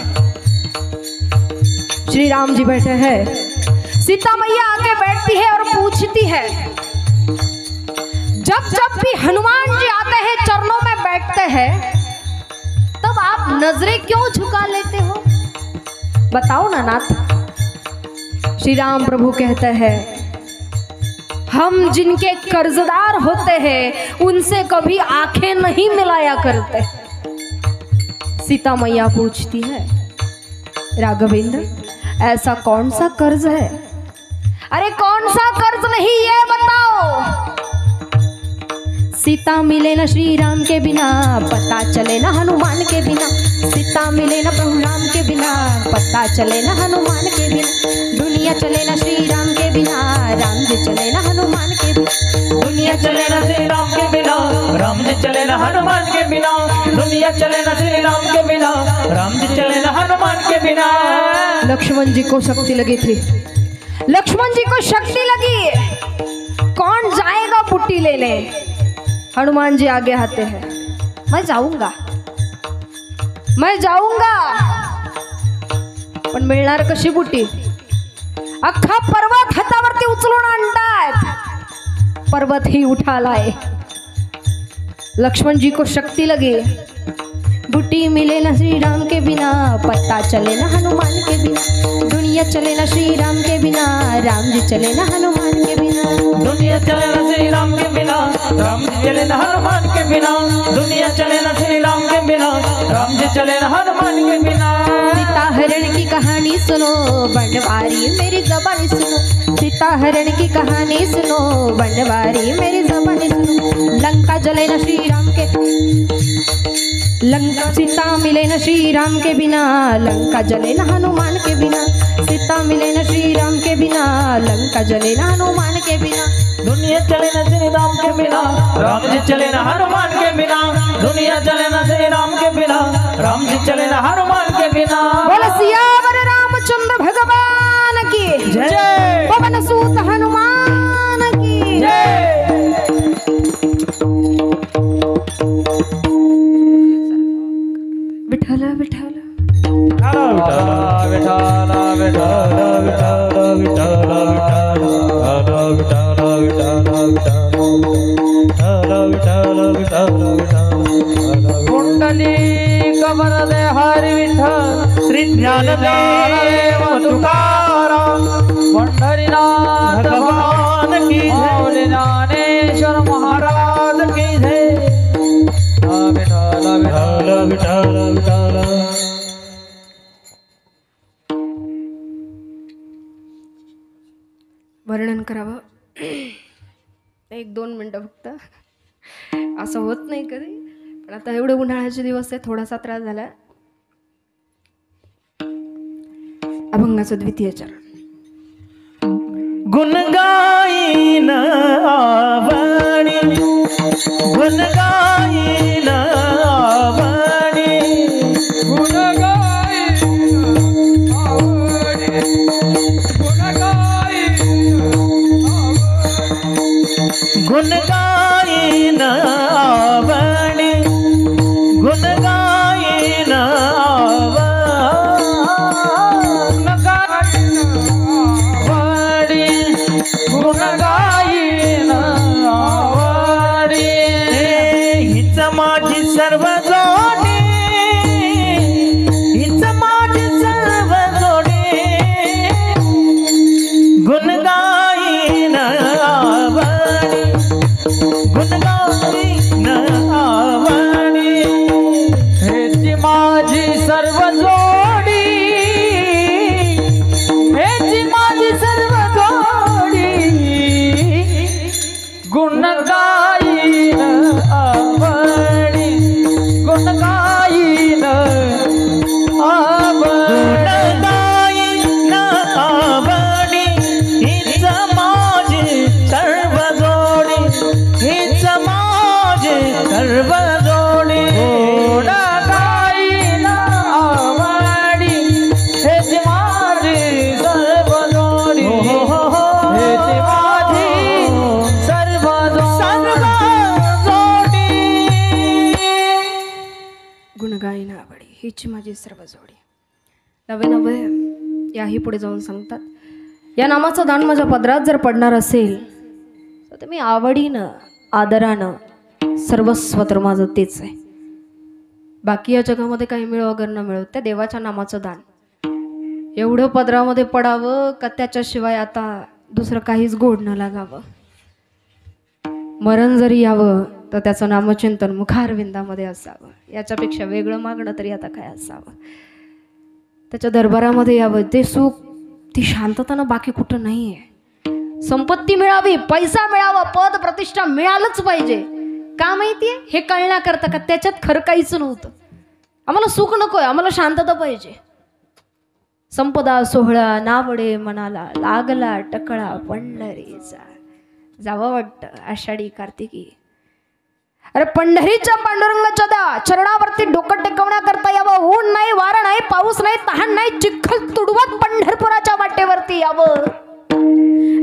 श्री राम जी बैठे हैं, सीता मैया आके बैठती है और पूछती है. जब जब भी हनुमान जी आते हैं, चरणों में बैठते हैं, तब आप नजरें क्यों झुका लेते हो? बताओ ना नाथ. श्री राम प्रभु कहते हैं, हम जिनके कर्जदार होते हैं उनसे कभी आंखें नहीं मिलाया करते. सीता मैया पूछती है, राघवेंद्र ऐसा कौन सा कर्ज है? अरे कौन सा कर्ज नहीं, ये बताओ. सीता मिले न श्री राम के बिना, पता चले न हनुमान के बिना. सीता मिले न प्रभु राम के बिना, पता चले न हनुमान के बिना. दुनिया चले न श्री राम के बिना, राम जी चले न हनुमान के बिना. दुनिया चले ना श्री राम के बिना, राम जी चले ना हनुमान के बिना. दुनिया चले ना श्री राम के बिना, राम जी चले ना हनुमान के बिना. लक्ष्मण जी को शक्ति लगी थी, लक्ष्मण जी को शक्ति लगी. कौन जाएगा बुट्टी लेने? हनुमान जी आगे आते हैं, मैं जाऊंगा, मैं जाऊंगा. पण मिळणार कशी बुट्टी? अख्खा पर्वत हातावरती उचलून आणतात. पर्वत ही उठा लाए. लक्ष्मण जी को शक्ति लगी. बुट्टी मिले न श्री राम के बिना, पता चले न हनुमान के बिना. दुनिया चले न श्री राम के बिना, राम जी चले न हनुमान के बिना. दुनिया चले ना श्री राम के बिना, राम जी चले ना हनुमान के बिना. दुनिया चले ना श्री राम के बिना, राम जी चले ना हनुमान के बिना. सीता हरण की कहानी सुनो, बनवारी मेरी ज़बानी सुनो. सीता हरण की कहानी सुनो, बनवारी मेरी ज़बानी सुनो. लंका जले न श्री राम के, लंका सीता मिले न श्री राम के बिना, लंका जले न हनुमान के बिना. सीता मिले न श्री राम के बिना, लंका जले न हनुमान के बिना. दुनिया चले ना श्री राम के बिना, राम जी चले ना हनुमान के बिना. दुनिया चले ना श्री राम के बिना, राम जी चले ना हनुमान के बिना. बोल सियावर रामचंद्र भगवान की जय. पवन सूत हनुमान की जय. विठ्ठल विठ्ठल. कुंडली कमर दे हरि विठ्ठल, श्री ज्ञानदेव तुकाराम पंढरीनाथ भगवान की जय. माऊली ज्ञानेश्वर महाराज की जय. विठ्ठल विठ्ठल विठ्ठल विठ्ठल. वर्णन करावं 1-2 मिनटं फक्त. असं होत नाही कधी, पण आता एवढे उन्हाळ्याचे दिवस आहे, थोडासा त्रास झाला. अभंगाचं 2य चरण. गुण गाईन आवडी, गुण गाईन आवडी. गुण गाईन आवडी, गुण गाईन आवडी. गुण गाईन आवडी, गुण गाईन आवडी. गुण गाईन आवडी. हीच माझी सर्व जोडी. नवे नवे याही पुढे जाऊन सांगतात, या नामाचं दान माझ्या पदरात जर पडणार असेल तर मी आवडीनं आदरानं सर्वस्व तर माझं तेच आहे. बाकी या जगामध्ये काही मिळो अगर न मिळो, त्या देवाच्या नामाचं दान एवढं पदरामध्ये पडावं का त्याच्याशिवाय आता दुसरं काहीच गोड न लागावं. मरण जरी यावं तर त्याचं नामचिंतन मुखारविंदामध्ये असावं. याच्यापेक्षा वेगळं मागणं तरी आता काय असावं. त्याच्या दरबारामध्ये यावं. ते सुख, ती शांतता ना बाकी कुठं नाही आहे. संपत्ती मिळावी, पैसा मिळावा, पद प्रतिष्ठा मिळालंच पाहिजे. का माहितीये? हे कळण्याकरता का त्याच्यात खरं काहीच नव्हतं. आम्हाला सुख नकोय, आम्हाला शांतता पाहिजे. संपदा सोहळा नावडे मनाला, लागला टकळा पंढरीचा. जावं वाटतं आषाढी कार्तिकी. अरे पंढरीच्या पांडुरंगाच्या द्या चरणावरती डोकं टेकवण्याकरता यावं. ऊन नाही, वारा नाही, पाऊस नाही, तहान नाही, चिखल तुडवत पंढरपुराच्या वाटेवरती यावं.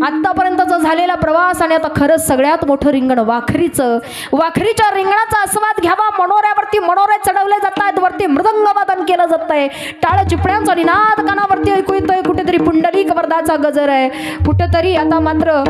आतापर्यंतचा झालेला प्रवास आणि आता खरंच सगळ्यात मोठं रिंगण वाखरीचं. वाखरीच्या रिंगणाचा आस्वाद घ्यावा. मनोऱ्यावरती मनोरे चढवले जात आहेत, वरती मृदंग वादन केलं जात आहे. टाळ चिपळ्यांचा निनाद कानावरती ऐकू येतोय. कुठेतरी पुंडलिक वरदाचा गजर आहे. कुठेतरी आता मात्र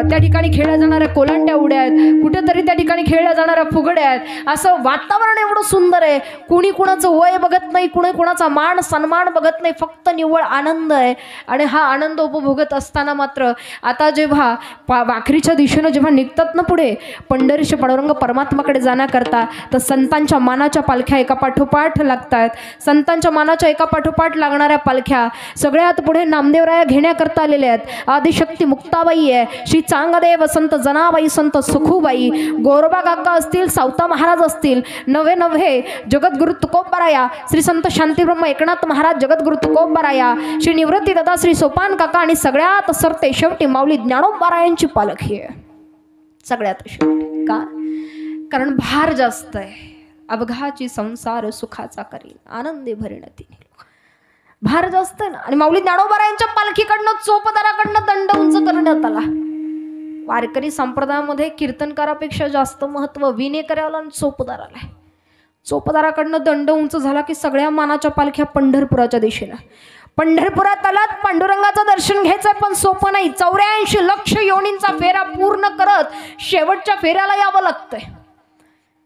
त्या ठिकाणी खेळल्या जाणाऱ्या कोलांट्या उड्या आहेत. कुठेतरी त्या ठिकाणी खेळल्या जाणाऱ्या फुगड्या आहेत. असं वातावरण एवढं सुंदर आहे. कुणी कुणाचं वय बघत नाही, कुणी कुणाचा मान सन्मान बघत नाही. फक्त निव्वळ आनंद आहे. आणि हा आनंद उपभोगत असताना मात्र आता जेव्हा वाखरीच्या दिशेनं जेव्हा निघतात ना पुढे पंढरीचे पांडुरंग परमात्माकडे जाण्याकरता, तर संतांच्या मानाच्या पालख्या एका पाठोपाठ लागतात. संतांच्या मानाच्या एका पाठोपाठ लागणाऱ्या पालख्या सगळ्यात पुढे नामदेवराया घेण्याकरता आलेल्या आहेत. आदिशक्ती मुक्ताबाई आहे, श्री चांगदेव संत जनाबाई, संत सुखूबाई, गोरोबा काका असतील, सावता महाराज असतील, नवे नवे जगद्गुरु तुकोबराया, श्री संत शांतीब्रह्म एकनाथ महाराज जगद्गुरु तुकोबराया, श्री निवृत्ती दादा, श्री सोपान काका आणि सगळ्यात सरते शेवटी माऊली ज्ञानोबारायांची पालखी आहे. सगळ्यात शेवटी का? कारण भार जास्त आहे. अवघाची संसार सुखाचा करीन, आनंदी भरीण तिने. भार जास्त आहे ना. आणि माऊली ज्ञानोबारायांच्या पालखीकडनं चोपदाराकडनं दंड उंच करण्यात आला. वारकरी संप्रदायामध्ये कीर्तनकारापेक्षा जास्त महत्व विनेकऱ्याला आणि चोपदाराला आहे. चोपदाराकडनं दंड उंच झाला की सगळ्या मानाच्या पालख्या पंढरपुराच्या दिशेला. पंढरपुरात आलात, पांडुरंगाचं दर्शन घ्यायचं, पण सोपं नाही. 84 लक्ष योनींचा फेरा पूर्ण करत शेवटच्या फेऱ्याला यावं लागतंय.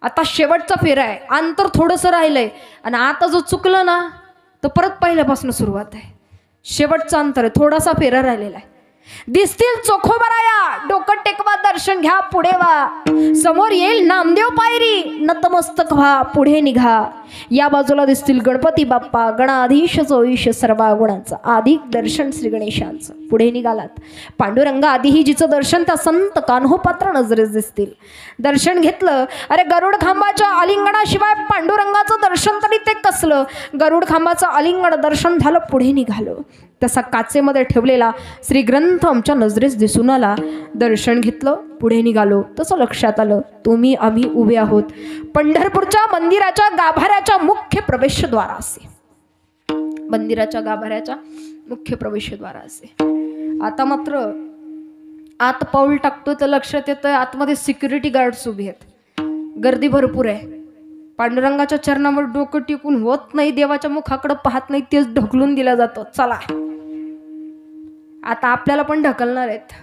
आता शेवटचा फेरा आहे, अंतर थोडंसं राहिलंय. आणि आता जो चुकलं ना तर परत पहिल्यापासून सुरुवात आहे. शेवटचं अंतर आहे, थोडासा फेरा राहिलेला आहे. दिसतील चोखोबराया, डोकं टेकवा, दर्शन घ्या, पुढे वा. समोर येईल नामदेव पायरी, नतमस्तक व्हा, पुढे निघा. या बाजूला दिसतील गणपती बाप्पा, गणाधीश जोईश सर्वा गुणांचा. आधी दर्शन श्री गणेशांचं. पुढे निघालात, पांडुरंगा आधीही जिचं दर्शन त्या संत कान्होपात्र नजरेस दिसतील. दर्शन घेतलं. अरे गरुड खांबाच्या अलिंगणाशिवाय पांडुरंगाचं दर्शन तरी ते कसलं. गरुड खांबाचं अलिंगण दर्शन झालं, पुढे निघालो. तसा काचेमध्ये ठेवलेला श्री ग्रंथ आमच्या नजरेस दिसून आला. दर्शन घेतलं, पुढे निघालो. तसं लक्षात आलं, तुम्ही आम्ही उभे आहोत पंढरपूरच्या मंदिराच्या गाभाऱ्याच्या मुख्य प्रवेशद्वाराचे. मंदिराच्या गाभाऱ्याच्या मुख्य प्रवेशद्वाराचे. आता मात्र आत पाऊल टाकतो तर लक्षात येतं आतमध्ये सिक्युरिटी गार्ड्स उभे आहेत. गर्दी भरपूर आहे. पांडुरंगाच्या चरणावर डोकं टिकून होत नाही, देवाच्या मुखाकडे पाहत नाही, तेच ढकलून दिला जातो. चला आता आपल्याला पण ढकलणार आहेत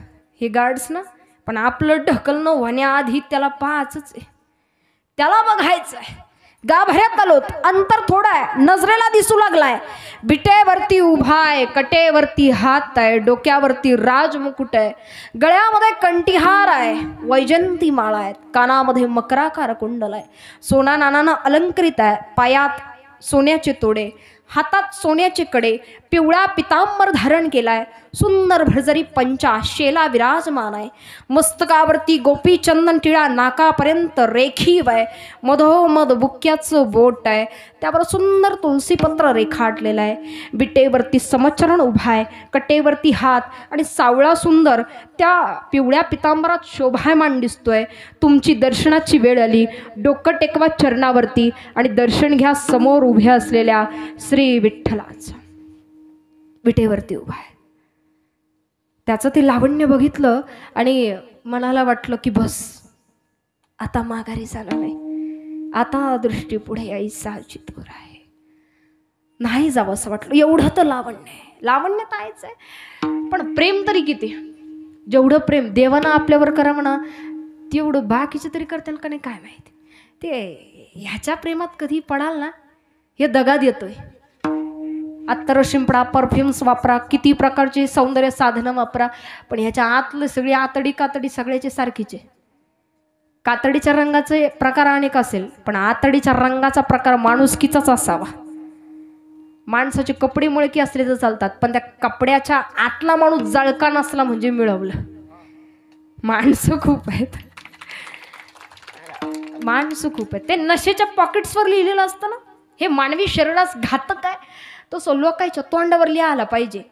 हे गार्ड्स ना. पण आपलं ढकलणं होण्याआधी त्याला पाहायचंच आहे, त्याला बघायचं आहे. गाभाऱ्यात आलोत, अंतर थोडं आहे, नजरेला दिसू लागलाय. बिटेवरती उभा आहे, कटेवरती हात आहे, डोक्यावरती राजमुकुट आहे, गळ्यामध्ये कंठीहार आहे, वैजंती माळा आहेत, कानामध्ये मकराकार कुंडल आहे, सोना नानानं अलंकृत आहे, पायात सोन्याचे तोडे, हातात सोन्याचे कडे, पिवळा पितांबर धारण केलाय, सुंदर भरजरी पंचा शेला विराजमान आहे, मस्तकावरती गोपी चंदन टिळा नाकापर्यंत रेखीव आहे, मधोमध बुक्याचं बोट आहे, त्यावर सुंदर तुळशीपत्र रेखाटलेलं आहे. बिटेवरती समचरण उभा आहे, कटेवरती हात आणि सावळा सुंदर त्या पिवळ्या पितांबरात शोभायमान दिसतोय. तुमची दर्शनाची वेळ आली, डोकं टेकवा चरणावरती आणि दर्शन घ्या समोर उभ्या असलेल्या श्री विठ्ठलाचं. विटेवरती उभा आहे. त्याचं ते लावण्य बघितलं आणि मनाला वाटलं की बस आता माघारी झालं नाही, आता दृष्टी पुढे यायचा चितूर आहे. नाही जावं असं वाटलं. एवढं तर लावण्य आहे, लावण्य तर आहेच आहे, पण प्रेम तरी किती. जेवढं प्रेम देवानं आपल्यावर करा म्हणा तेवढं बाकीचे तरी करतील का नाही काय माहिती. ते ह्याच्या प्रेमात कधी पडाल ना हे दगाद येतोय. अत्तर शिंपडा परफ्युम्स वापरा, किती प्रकारची सौंदर्य साधनं वापरा, पण ह्याच्या आतलं सगळी आतडी कातडी सगळ्याचे सारखीचे. कातडीच्या रंगाचे प्रकार अनेक असेल पण आतडीच्या रंगाचा प्रकार माणुसकीचाच असावा. माणसाचे कपडे मुळकी असले तर चालतात पण त्या कपड्याच्या आतला माणूस जळका नसला म्हणजे मिळवलं. माणसं खूप आहेत, माणसं खूप आहेत. ते नशेच्या पॉकेट्सवर लिहिलेलं असतं ना हे मानवी शरीरास घातक आहे, तसं लोकांच्या तोंडावर लिहायला पाहिजे.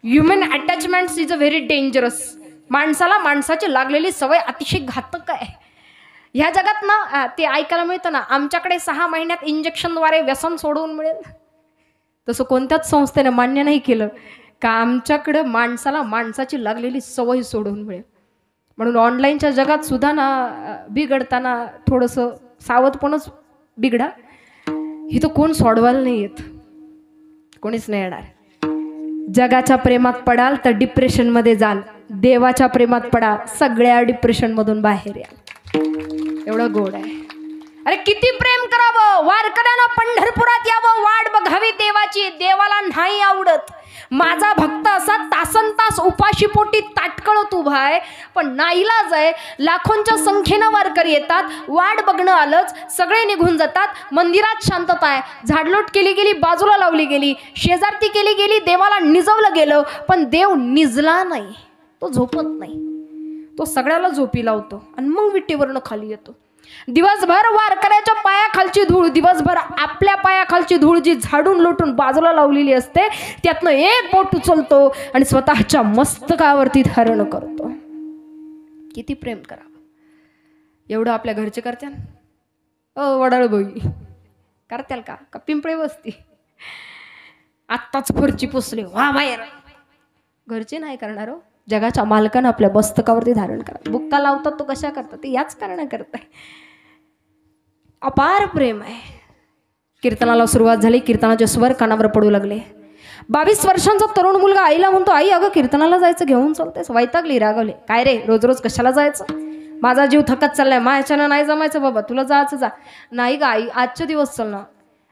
Human attachments is a very dangerous. माणसाला माणसाची लागलेली सवय अतिशय घातक आहे. ह्या जगात ना ते ऐकायला मिळतं ना आमच्याकडे 6 महिन्यात इंजेक्शनद्वारे व्यसन सोडवून मिळेल. तसं कोणत्याच संस्थेने मान्य नाही केलं का आमच्याकडं माणसाला माणसाची लागलेली सवय सोडवून मिळेल. म्हणून ऑनलाईनच्या जगात सुद्धा ना बिघडताना थोडंसं सावधपणच बिघडा. हे तर कोण सोडवायला नाही येत, कोणीच नाही येणार. जगाच्या प्रेमात पडाल तर डिप्रेशनमध्ये जाल, देवाच्या प्रेमात पडा सगळ्या डिप्रेशनमधून बाहेर या. एवढं गोड आहे. अरे किती प्रेम करावं, वारकऱ्यानं पंढरपुरात यावं, वाट बघावी देवाची. देवाला नाही आवडत माझा भक्त असा तासन तास उपाशी पोटी ताटकळत उभा आहे, पण नाईलाज आहे. लाखोंच्या संख्येनं वारकरी येतात, वाट बघणं आलंच, सगळे निघून जातात. मंदिरात शांतता आहे, झाडलोट केली गेली, बाजूला लावली गेली, शेजारती केली गेली, देवाला निजवलं गेलं, पण देव निजला नाही. तो झोपत नाही, तो सगळ्याला झोपी लावतो आणि मग विटेवरनं खाली येतो. दिवसभर वारकऱ्याच्या पायाखालची धूळ, दिवसभर आपल्या पायाखालची धूळ जी झाडून लोटून बाजूला लावलेली असते त्यातनं एक बोट उचलतो आणि स्वतःच्या मस्तकावरती धारण करतो. किती प्रेम करावं. एवढं आपल्या घरचे करत्याल. वडाळबोई करत्याल का पिंपळे बसती आत्ताच फरची पुसले वा बाहेर. घरचे नाही करणार हो. जगाच्या मालकानं आपल्या मस्तकावरती धारण करा. बुक्का लावतात तो कशा करतात ते याच कारण करताय. अपार प्रेम आहे. कीर्तनाला सुरुवात झाली, कीर्तनाचे स्वर कानावर पडू लागले. 22 वर्षांचा तरुण मुलगा आईला म्हणतो, आई अगं कीर्तनाला जायचं, घेऊन चालतेस. वैतागली, रागवले. काय रे रोज रोज कशाला जायचं, माझा जीव थकत चाललाय, माझ्यानं नाही जमायचं. बाबा तुला जायचं जा. नाही ग आई आजचे दिवस चालणार.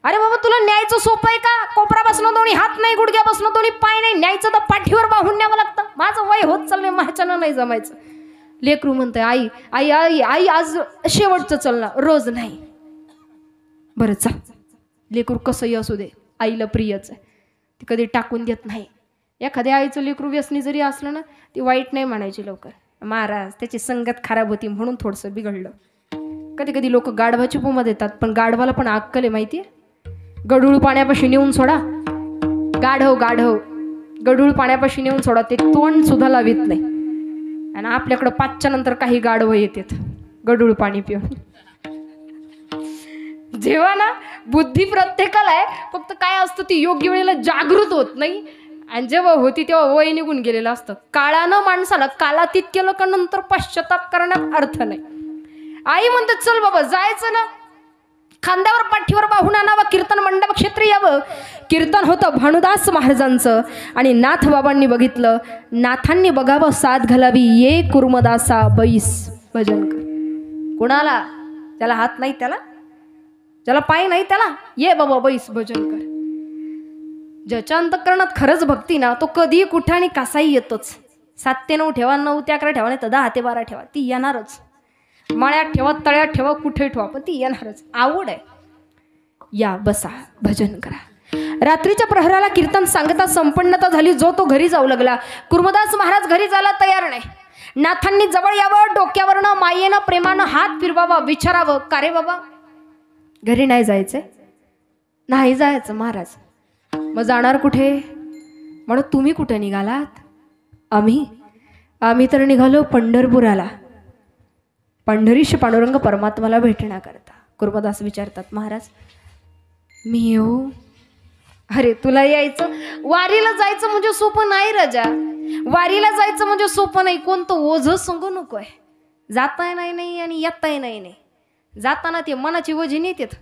अरे बाबा तुला न्यायचं सोपं आहे का, कोपरापासून दोन्ही हात नाही, गुडघ्यापासून दोन्ही पाय नाही, न्यायचं तर पाठीवर बाहून न्यावं लागतं. माझं वय होत चाललंय, माझ्यानं नाही जमायचं. लेकरू म्हणतंय आई आई आई आई आज शेवटचं चालणार, रोज नाही. बरं चा. लेकरू कसंही असू दे आईला प्रियच आहे, ती कधी टाकून देत नाही. एखाद्या आईचं लेकरू व्यसनी जरी असलं ना ती वाईट नाही म्हणायची लवकर. महाराज त्याची संगत खराब होती म्हणून थोडंसं बिघडलं. कधी कधी लोक गाढवाची उपमा देतात, पण गाढवाला पण अक्कल आहे माहिती आहे. गढूळ पाण्यापाशी नेऊन सोडा, गाढव गाढव गढूळ पाण्यापाशी नेऊन सोडा, ते तोंड सुद्धा लावित नाही. आणि आपल्याकडं 5च्या नंतर काही गाढव येतात गढूळ पाणी पिऊन. जेव्हा ना बुद्धी प्रत्येकाला आहे, फक्त काय असतं ती योग्य वेळेला जागृत होत नाही. आणि जेव्हा होती तेव्हा वय निघून गेलेलं असतं. काळानं माणसाला कालातीत केलं का नंतर पश्चाताप करण्यात अर्थ नाही. आई म्हणते चल बाबा जायचं ना, खांद्यावर पाठीवर बाहून आणावं, कीर्तन मंडप क्षेत्री यावं. कीर्तन होतं भानुदास महाराजांचं आणि नाथ बाबांनी बघितलं. नाथांनी बघावं साथ घालावी, ये कुर्मदासा बैस भजन कर. कुणाला त्याला हात नाही, त्याला ज्याला पाय नाही त्याला ये बाबा बैस भजन कर. ज्याच्या अंतःकरणात खरंच भक्ती ना तो कधी कुठे आणि कसाही येतोच. 7 ते 9 ठेवा, 9 ते 11 ठेवा, नाही तर 10 ते 12 ठेवा, ती येणारच. माळ्यात ठेवा, तळ्यात ठेवा, कुठे ठेवा, पण ती येणारच. आवड आहे, या बसा भजन करा. रात्रीच्या प्रहराला कीर्तन सांगता संपन्नता झाली. जो तो घरी जाऊ लागला. कुर्मदास महाराज घरी जायला तयार नाही. नाथांनी जवळ यावं, डोक्यावरनं मायेनं प्रेमानं हात फिरवावा, विचारावं का रे बाबा घरी नाही जायचंय. नाही जायचं महाराज. मग जाणार कुठे. म्हणून तुम्ही कुठे निघालात. आम्ही तर निघालो पंढरपुराला, पंढरीश पांडुरंग परमात्माला भेटण्याकरता. कुर्मदास विचारतात महाराज मी येऊ. अरे तुला यायचं, वारीला जायचं म्हणजे सोपं नाही राजा. वारीला जायचं म्हणजे सोपं नाही. कोणतं ओझं सांगू नको आहे. जाताय नाही आणि येताय नाही. जाताना ते मनाची वजी नेतात,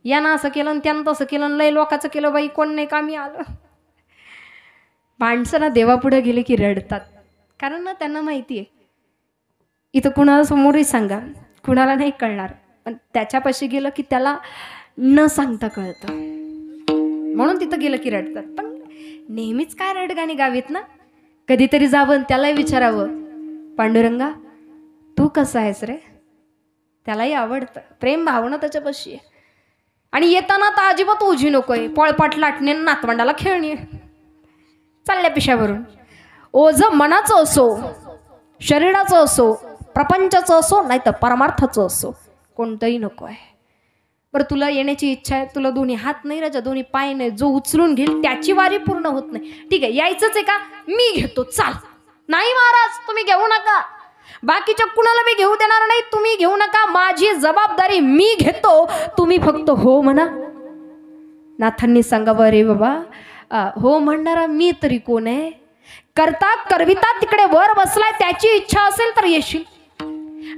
यानं असं केलं आणि त्यानं तसं केलं आणि लय लोकाचं केलं बाई, कोण नाही कामी आलं. माणसं ना देवापुढे गेले की रडतात, कारण ना त्यांना माहिती आहे इथं कुणाला समोरही सांगा कुणाला नाही कळणार, पण त्याच्यापाशी गेलं की त्याला न सांगता कळतं, म्हणून तिथं गेलं की रडतात. पण नेहमीच काय रडगाणी गावीत ना, कधीतरी जावं त्यालाही विचारावं, पांडुरंगा तू कसा आहेस रे, त्यालाही आवडतं, प्रेम भावना त्याच्यापाशी आहे. आणि येताना तर अजिबात ओझी नकोय, पळपाट लाटणे नातवंडाला खेळणे, चालल्या पिशावरून. ओझ मनाचं असो, शरीराचं असो, प्रपंचाचं असो, नाही तर परमार्थाचं असो, कोणतंही नको आहे. बरं तुला येण्याची इच्छा आहे, तुला दोन्ही हात नाही राजा, दोन्ही पाय नाही, जो उचलून घेईल त्याची वारी पूर्ण होत नाही. ठीक आहे, यायचंच आहे का, मी घेतो, चाल. नाही महाराज तुम्ही घेऊ नका, बाकीच्या कुणाला मी घेऊ देणार नाही, तुम्ही घेऊ नका, माझी जबाबदारी मी घेतो, तुम्ही फक्त हो म्हणा. नाथांनी सांगावं, रे बाबा हो म्हणणारा मी तरी कोण आहे, करता करविता तिकडे वर बसलाय, त्याची इच्छा असेल तर येशील.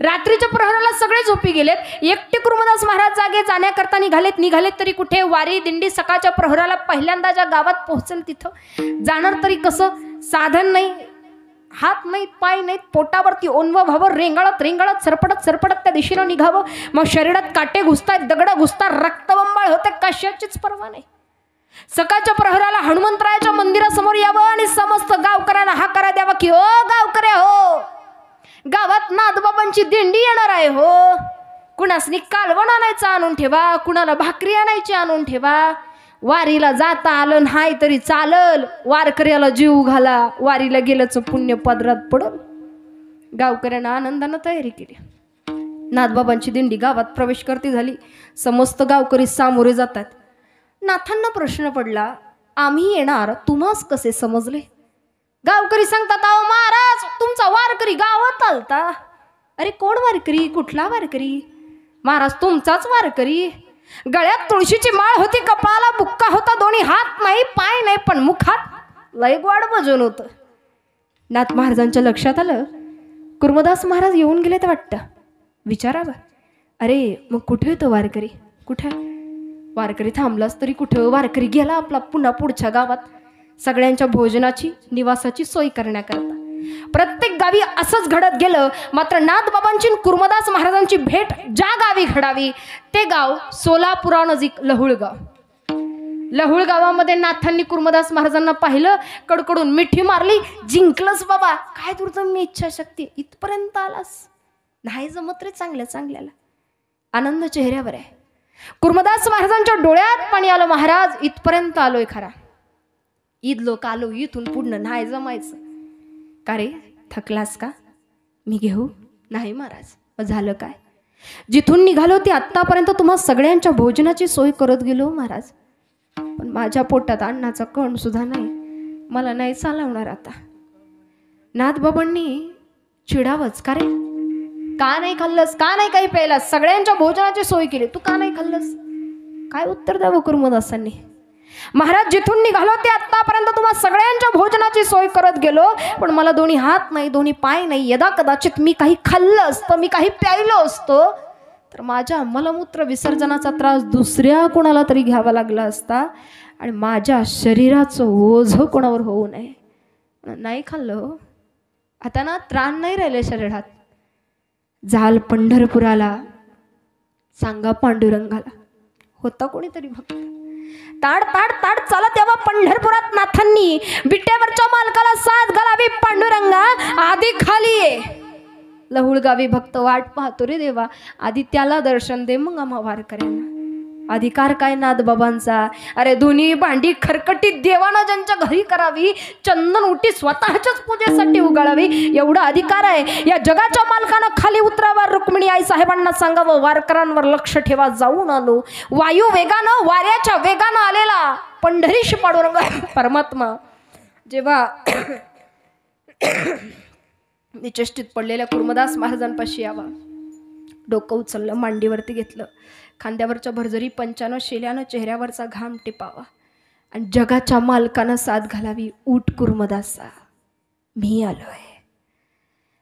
रात्रीच्या प्रहराला सगळे झोपी गेलेत, एकटे कुर्मदास महाराज जागे जाण्याकरता निघालेत तरी कुठे. वारी दिंडी सकाळच्या प्रहराला पहिल्यांदा ज्या गावात पोहोचेल तिथं जाणार तरी कसं, साधन नाही, हात नाहीत, पाय नाहीत, पोटावरती ओनवं व्हावं, रेंगाळत सरपडत त्या दिशेनं निघावं. मग शरीरात काटे घुसतायत, दगड घुसतात, रक्तबंबाळ होते, कशाचीच पर्वा नाही. सकाळच्या प्रहराला हनुमंतरायाच्या मंदिरासमोर यावं आणि समस्त गावकऱ्यांना हाकारा द्यावा की ओ गावकऱ्या हो, गावात नाथबाबांची दिंडी येणार आहे हो, कुणासनी कालवण आणायचं आणून ठेवा, कुणाला भाकरी आणायची आणून ठेवा. वारीला जाता आलं नाही तरी चालल, वारकऱ्याला जीव घाला, वारीला गेल्याचं पुण्य पदरात पडल. गावकऱ्यांना आनंदानं तयारी केली. नाथबाबांची दिंडी गावात प्रवेश करती झाली, समस्त गावकरी सामोरे जातात. नाथांना प्रश्न पडला, आम्ही येणार तुम्हास कसे समजले. गावकरी सांगतात, अहो महाराज तुमचा वारकरी गावात आलता. अरे कोण वारकरी, कुठला वारकरी. महाराज तुमचाच वारकरी, गळ्यात तुळशीची माळ होती, कपाळाला बुक्का होता, दोन्ही हात नाही पाय नाही, पण मुखात लय गोड भजन होतं. नाथ महाराजांच्या लक्षात आलं, कुर्मदास महाराज येऊन गेले तर वाटतं, विचारावं. अरे मग कुठे होतं वारकरी, कुठे. वारकरी थांबलाच तरी कुठं, वारकरी गेला आपला पुन्हा पुढच्या गावात सगळ्यांच्या भोजनाची निवासाची सोय करण्याकरता. प्रत्येक गावी असंच घडत गेलं. मात्र नाथबाबांची कुर्मदास महाराजांची भेट ज्या गावी घडावी ते गाव सोलापुरानजीक लहुळ गाव. लहुळ गावामध्ये नाथांनी कुर्मदास महाराजांना पाहिलं, कडकडून मिठी मारली, जिंकलंच बाबा, काय तुझं मी इच्छाशक्ती, इथपर्यंत आलास, नाही जमत रे चांगल्याला. आनंद चेहऱ्यावर आहे. कुर्मदास महाराजांच्या डोळ्यात पाणी आलं, महाराज इथपर्यंत आलोय खरा, ईद लोक आलो, इथून पुढनं नाही जमायचं. का रे थकलास का, मी घेऊ. नाही महाराज. मग झालं काय, जिथून निघालो ते आत्तापर्यंत तुम्हा सगळ्यांच्या भोजनाची सोय करत गेलो महाराज, पण माझ्या पोटात अन्नाचा कण सुद्धा नाही, मला नाही चालवणार आता. नाथबाबांनी चिडावंच, का रे का नाही खाल्लंस, का नाही काही प्यायलास, सगळ्यांच्या भोजनाची सोय केली, तू का नाही खाल्लंस. काय उत्तर द्यावं कुर्मदासांनी. महाराज जिथून निघालो ते आत्तापर्यंत तुम्हा सगळ्यांच्या भोजनाची सोय करत गेलो, पण मला दोन्ही हात नाही, दोन्ही पाय नाही, यदा कदाचित मी काही खाल्लं असतं, मी काही प्यायलो असतो तर माझ्या मलमूत्र विसर्जनाचा त्रास दुसऱ्या कोणाला तरी घ्यावा लागला असता आणि माझ्या शरीराचं ओझं कोणावर होऊ नये. नाही खाल्लं, आता ना त्राण नाही राहिले शरीरात. जाल पंढरपुराला, सांगा पांडुरंगाला, होता कोणीतरी भक्त. ताड ताड ताड चला तेव्हा पंढरपुरात नाथांनी बिट्ट्यावरच्या मालकाला साथ घालावी, पांडुरंगा आधी खाली ये. लहुळ गावी भक्त वाट पाहतो रे देवा, आधी त्याला दर्शन दे, मग आम्हा वारकऱ्यांना. अधिकार काय नाथबाबांचा. अरे धुनी भांडी खरकटीत देवानं ज्यांच्या घरी करावी, चंदन उटी स्वतःच्याच पूजेसाठी उगाळावी, एवढा अधिकार आहे. या जगाच्या मालकानं खाली उतरावा. रुक्मिणी आई साहेबांना सांगावं, वारकऱ्यांवर लक्ष ठेवा, जाऊन आलो. वायू वेगानं, वाऱ्याच्या वेगानं आलेला पंढरीशी पांडुरंग परमात्मा जेव्हा निचेष्टित पडलेल्या कुर्मदास महाराजांपाशी यावा, डोकं उचललं, मांडीवरती घेतलं, खांद्यावरच्या भरजरी पंचानं शेल्यानं चेहऱ्यावरचा घाम टिपावा आणि जगाच्या मालकानं साथ घालावी. उठ कुर्मदासा, मी आलोय.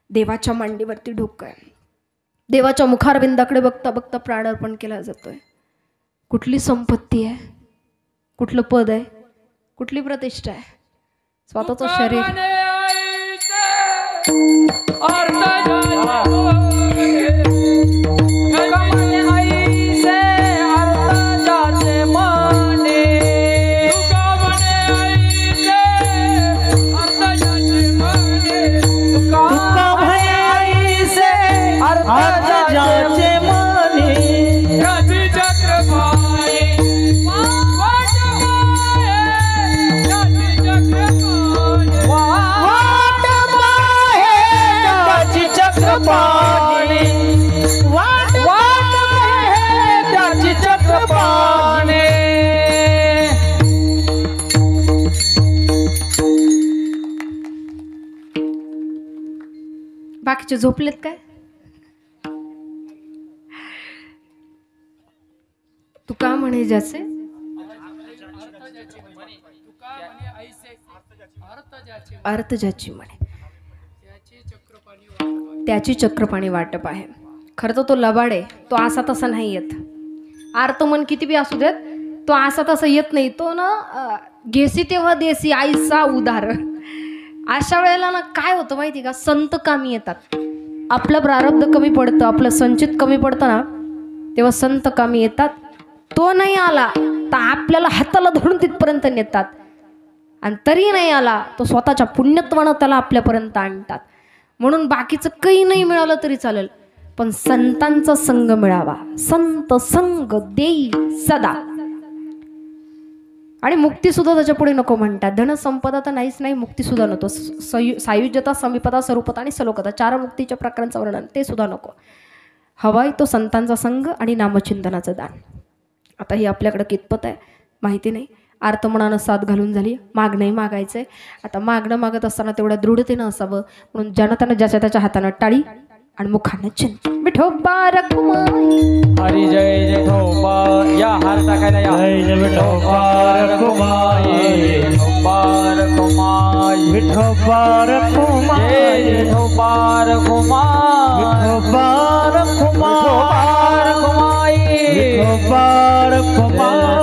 देवाच्या मांडीवरती डोकं आहे. देवाच्या मुखारविंदाकडे बघता बघता प्राण अर्पण केला जातोय. कुठली संपत्ती आहे, कुठलं पद आहे, कुठली प्रतिष्ठा आहे, स्वतःचं शरीर. बाकीचे झोपलेत काय? तू का म्हणे ज्याचे अर्थ ज्याची म्हणे त्याची चक्रपाणी वाटप आहे. खरं तर तो लबाड आहे, तो असा तसा नाही येत. अर्थ मन किती बी असू देत, तो असा तसा येत नाही. तो ना घेसी तेव्हा देसी आईसा उदार. अशा वेळेला ना काय होतं माहिती का, संत कामी येतात. आपलं प्रारब्ध कमी पडतं, आपलं संचित कमी पडतं ना, तेव्हा संत कामी येतात. तो नाही आला तर आपल्याला हाताला धरून तिथपर्यंत नेतात, आणि तरी नाही आला तो स्वतःच्या पुण्यत्वानं त्याला आपल्यापर्यंत आणतात. म्हणून बाकीचं काही नाही मिळालं तरी चालेल, पण संतांचा संग मिळावा. संत संग देई सदा. आणि मुक्ती सुद्धा त्याच्या पुढे नको म्हणतात. धन संपदा तर नाहीच नाही, मुक्ती सुद्धा नको. सायुज्यता, समीपता, स्वरूपता आणि सलोकता, 4 मुक्तीच्या प्रकारांचं वर्णन ते सुद्धा नको. हवाय तो संतांचा संग आणि नामचिंतनाचं दान. आता ही आपल्याकडे कितपत आहे माहिती नाही. आर्तमनानं साथ घालून झाली, मागणंही मागायचंय. आता मागणं मागत असताना तेवढ्या दृढतेनं असावं, म्हणून ज्यानं त्यानं ज्याच्या त्याच्या हातानं टाळी आणि मुखानं चिंतन. विठोबा रखुमाई. हरी जय विठोबा. या हार टाकायला या. जय विठोबा रखुमाई. विठोबा रखुमाई. विठोबा रखुमाई. जय विठोबा रखुमाई. विठोबा रखुमाई. विठोबा रखुमाई.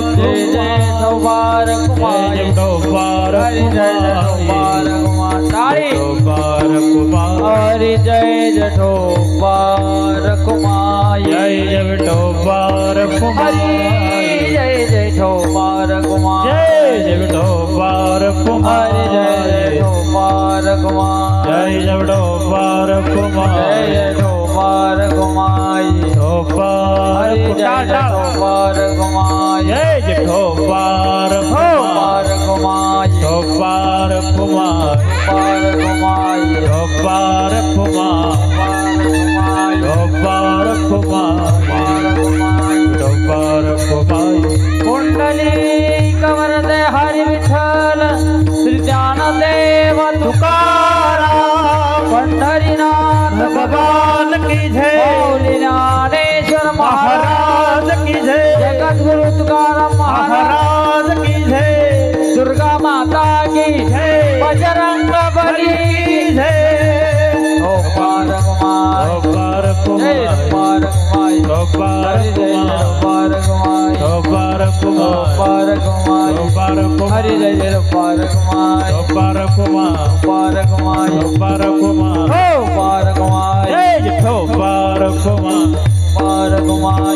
जय जय विठोबा रखुमाई. विठोबा रखुमाई. ताली. हरि जय विठोबा रखुमाई. जय विठोबा रखुमाई. जय जय विठोबा रखुमाई. जय विठोबा रखुमाई. जय विठोबा रखुमाई. जय विठोबा रखुमाई. जय विठोबा रखुमाई. हरि जय विठोबा रखुमाई. जय विठोबा रखुमाई. विठोबा रखुमाई. कुंडली कवरदे हरि विठ्ठल श्री ज्ञानदेव तुकाराम. पंढरीनाथ भगवान की जय. मौली ज्ञानेश्वर महाराज की जय. जगद्गुरु तुकाराम महाराज की जय. दुर्गा माता की जय. बजरंग बली की जय. हरि जय जय पारकुमार. पारकुमार. पारकुमार. पारकुमार. जय जय पारकुमार. पारकुमार.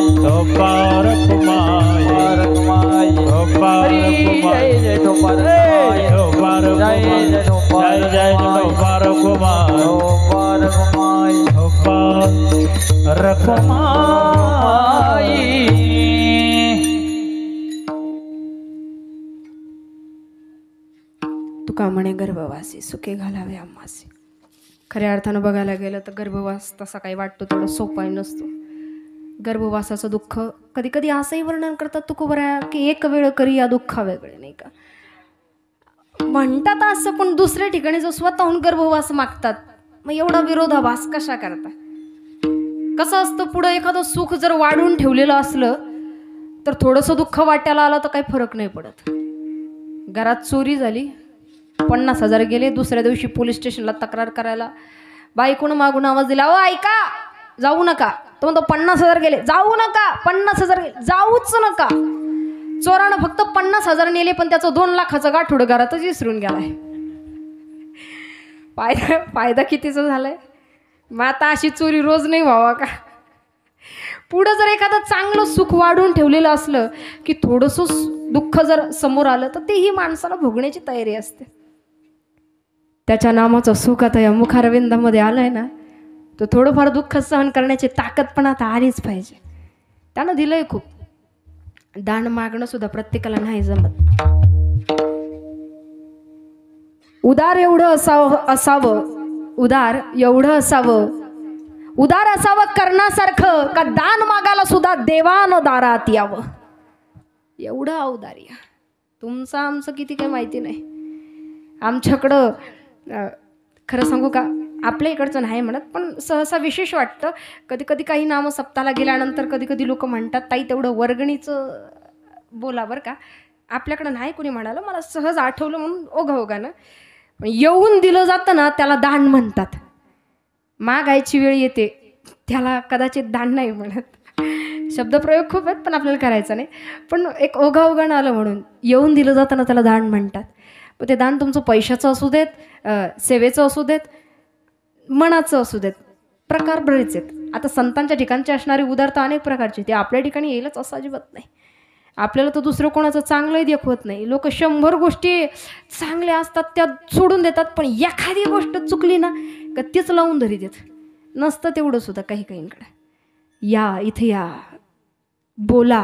पारकुमार. पारकुमार. हरि जय जय पारकुमार. जय जय पारकुमार. जय जय पारकुमार. पारकुमार. तुका म्हणे गर्भवासी सुखे घालावे आम्हासी. खऱ्या अर्थानं बघायला गेलं तर गर्भवास तसा काही वाटतो तेवढं सोपाही नसतो. गर्भवासाचं दुःख कधी कधी असंही वर्णन करतात तुकोबरा की एक वेळ करी या दुःखा वेगळे, नाही का म्हणतात असं. पण दुसऱ्या ठिकाणी जो स्वतःहून गर्भवास मागतात, मग एवढा विरोधाभास कशा करता? कसं असतं, पुढं एखादं सुख जर वाढून ठेवलेलं असलं तर थोडंसं दुःख वाट्याला आलं तर काही फरक नाही पडत. घरात चोरी झाली, 50,000 गेले. दुसऱ्या दिवशी पोलीस स्टेशनला तक्रार करायला बायकोनं मागून आवाज दिला, ओ ऐका, जाऊ नका. तो म्हणतो 50,000 गेले, जाऊ नका. 50,000 गेले, जाऊच नका. चोरानं फक्त 50,000 नेले, पण त्याचं 2 लाखाचं गाठोडं घरातच विसरून गेलाय. फायदा कितीचं झालाय. मग आता अशी चोरी रोज नाही व्हावा का? पुढं जर एखादं चांगलं सुख वाढून ठेवलेलं असलं की थोडंसं दुःख जर समोर आलं तर तेही माणसाला भोगण्याची तयारी असते. त्याच्या नामाचं सुख आता या मुखारविंदामध्ये आलंय ना, तर थोडंफार दुःख सहन करण्याची ताकद पण आता आलीच पाहिजे. त्यानं दिलंय खूप. दान मागणं सुद्धा प्रत्येकाला नाही जमत. उदार एवढं असावं, उदार एवढं असावं, उदार असावं करण्यासारखं का दान मागायला सुद्धा देवानं दारात यावं. एवढं औदार्य तुमचं आमचं किती काही माहिती नाही. आमच्याकडं खरं सांगू का, आपल्या इकडचं नाही म्हणत, पण सहसा विशेष वाटतं. कधी कधी काही नाम सप्ताहाला गेल्यानंतर कधी कधी लोक म्हणतात ताई तेवढं वर्गणीचं बोला बरं का. आपल्याकडं नाही कोणी म्हणालं, मला सहज आठवलं म्हणून ओघाओघानं. पण येऊन दिलं जातं ना त्याला दान म्हणतात. मागायची वेळ येते त्याला कदाचित दान नाही म्हणत. शब्दप्रयोग खूप आहेत पण आपल्याला करायचं नाही. पण एक ओघाओघानं आलं म्हणून येऊन दिलं जातं ना त्याला दान म्हणतात. पण ते दान तुमचं पैशाचं असू देत, सेवेचं असू देत, मनाचं असू देत, प्रकार बरेच आहेत. आता संतांच्या ठिकाणचे असणारी उदारता अनेक प्रकारची, ते आपल्या ठिकाणी येईलच असं अजिबात नाही. आपल्याला तर दुसरं कोणाचं चांगलंही देखवत नाही. लोक 100 गोष्टी चांगल्या असतात त्या सोडून देतात, पण एखादी गोष्ट चुकली ना का तीच लावून धरी देत नसतं. तेवढं सुद्धा काही काहींकडे. या इथे या, बोला,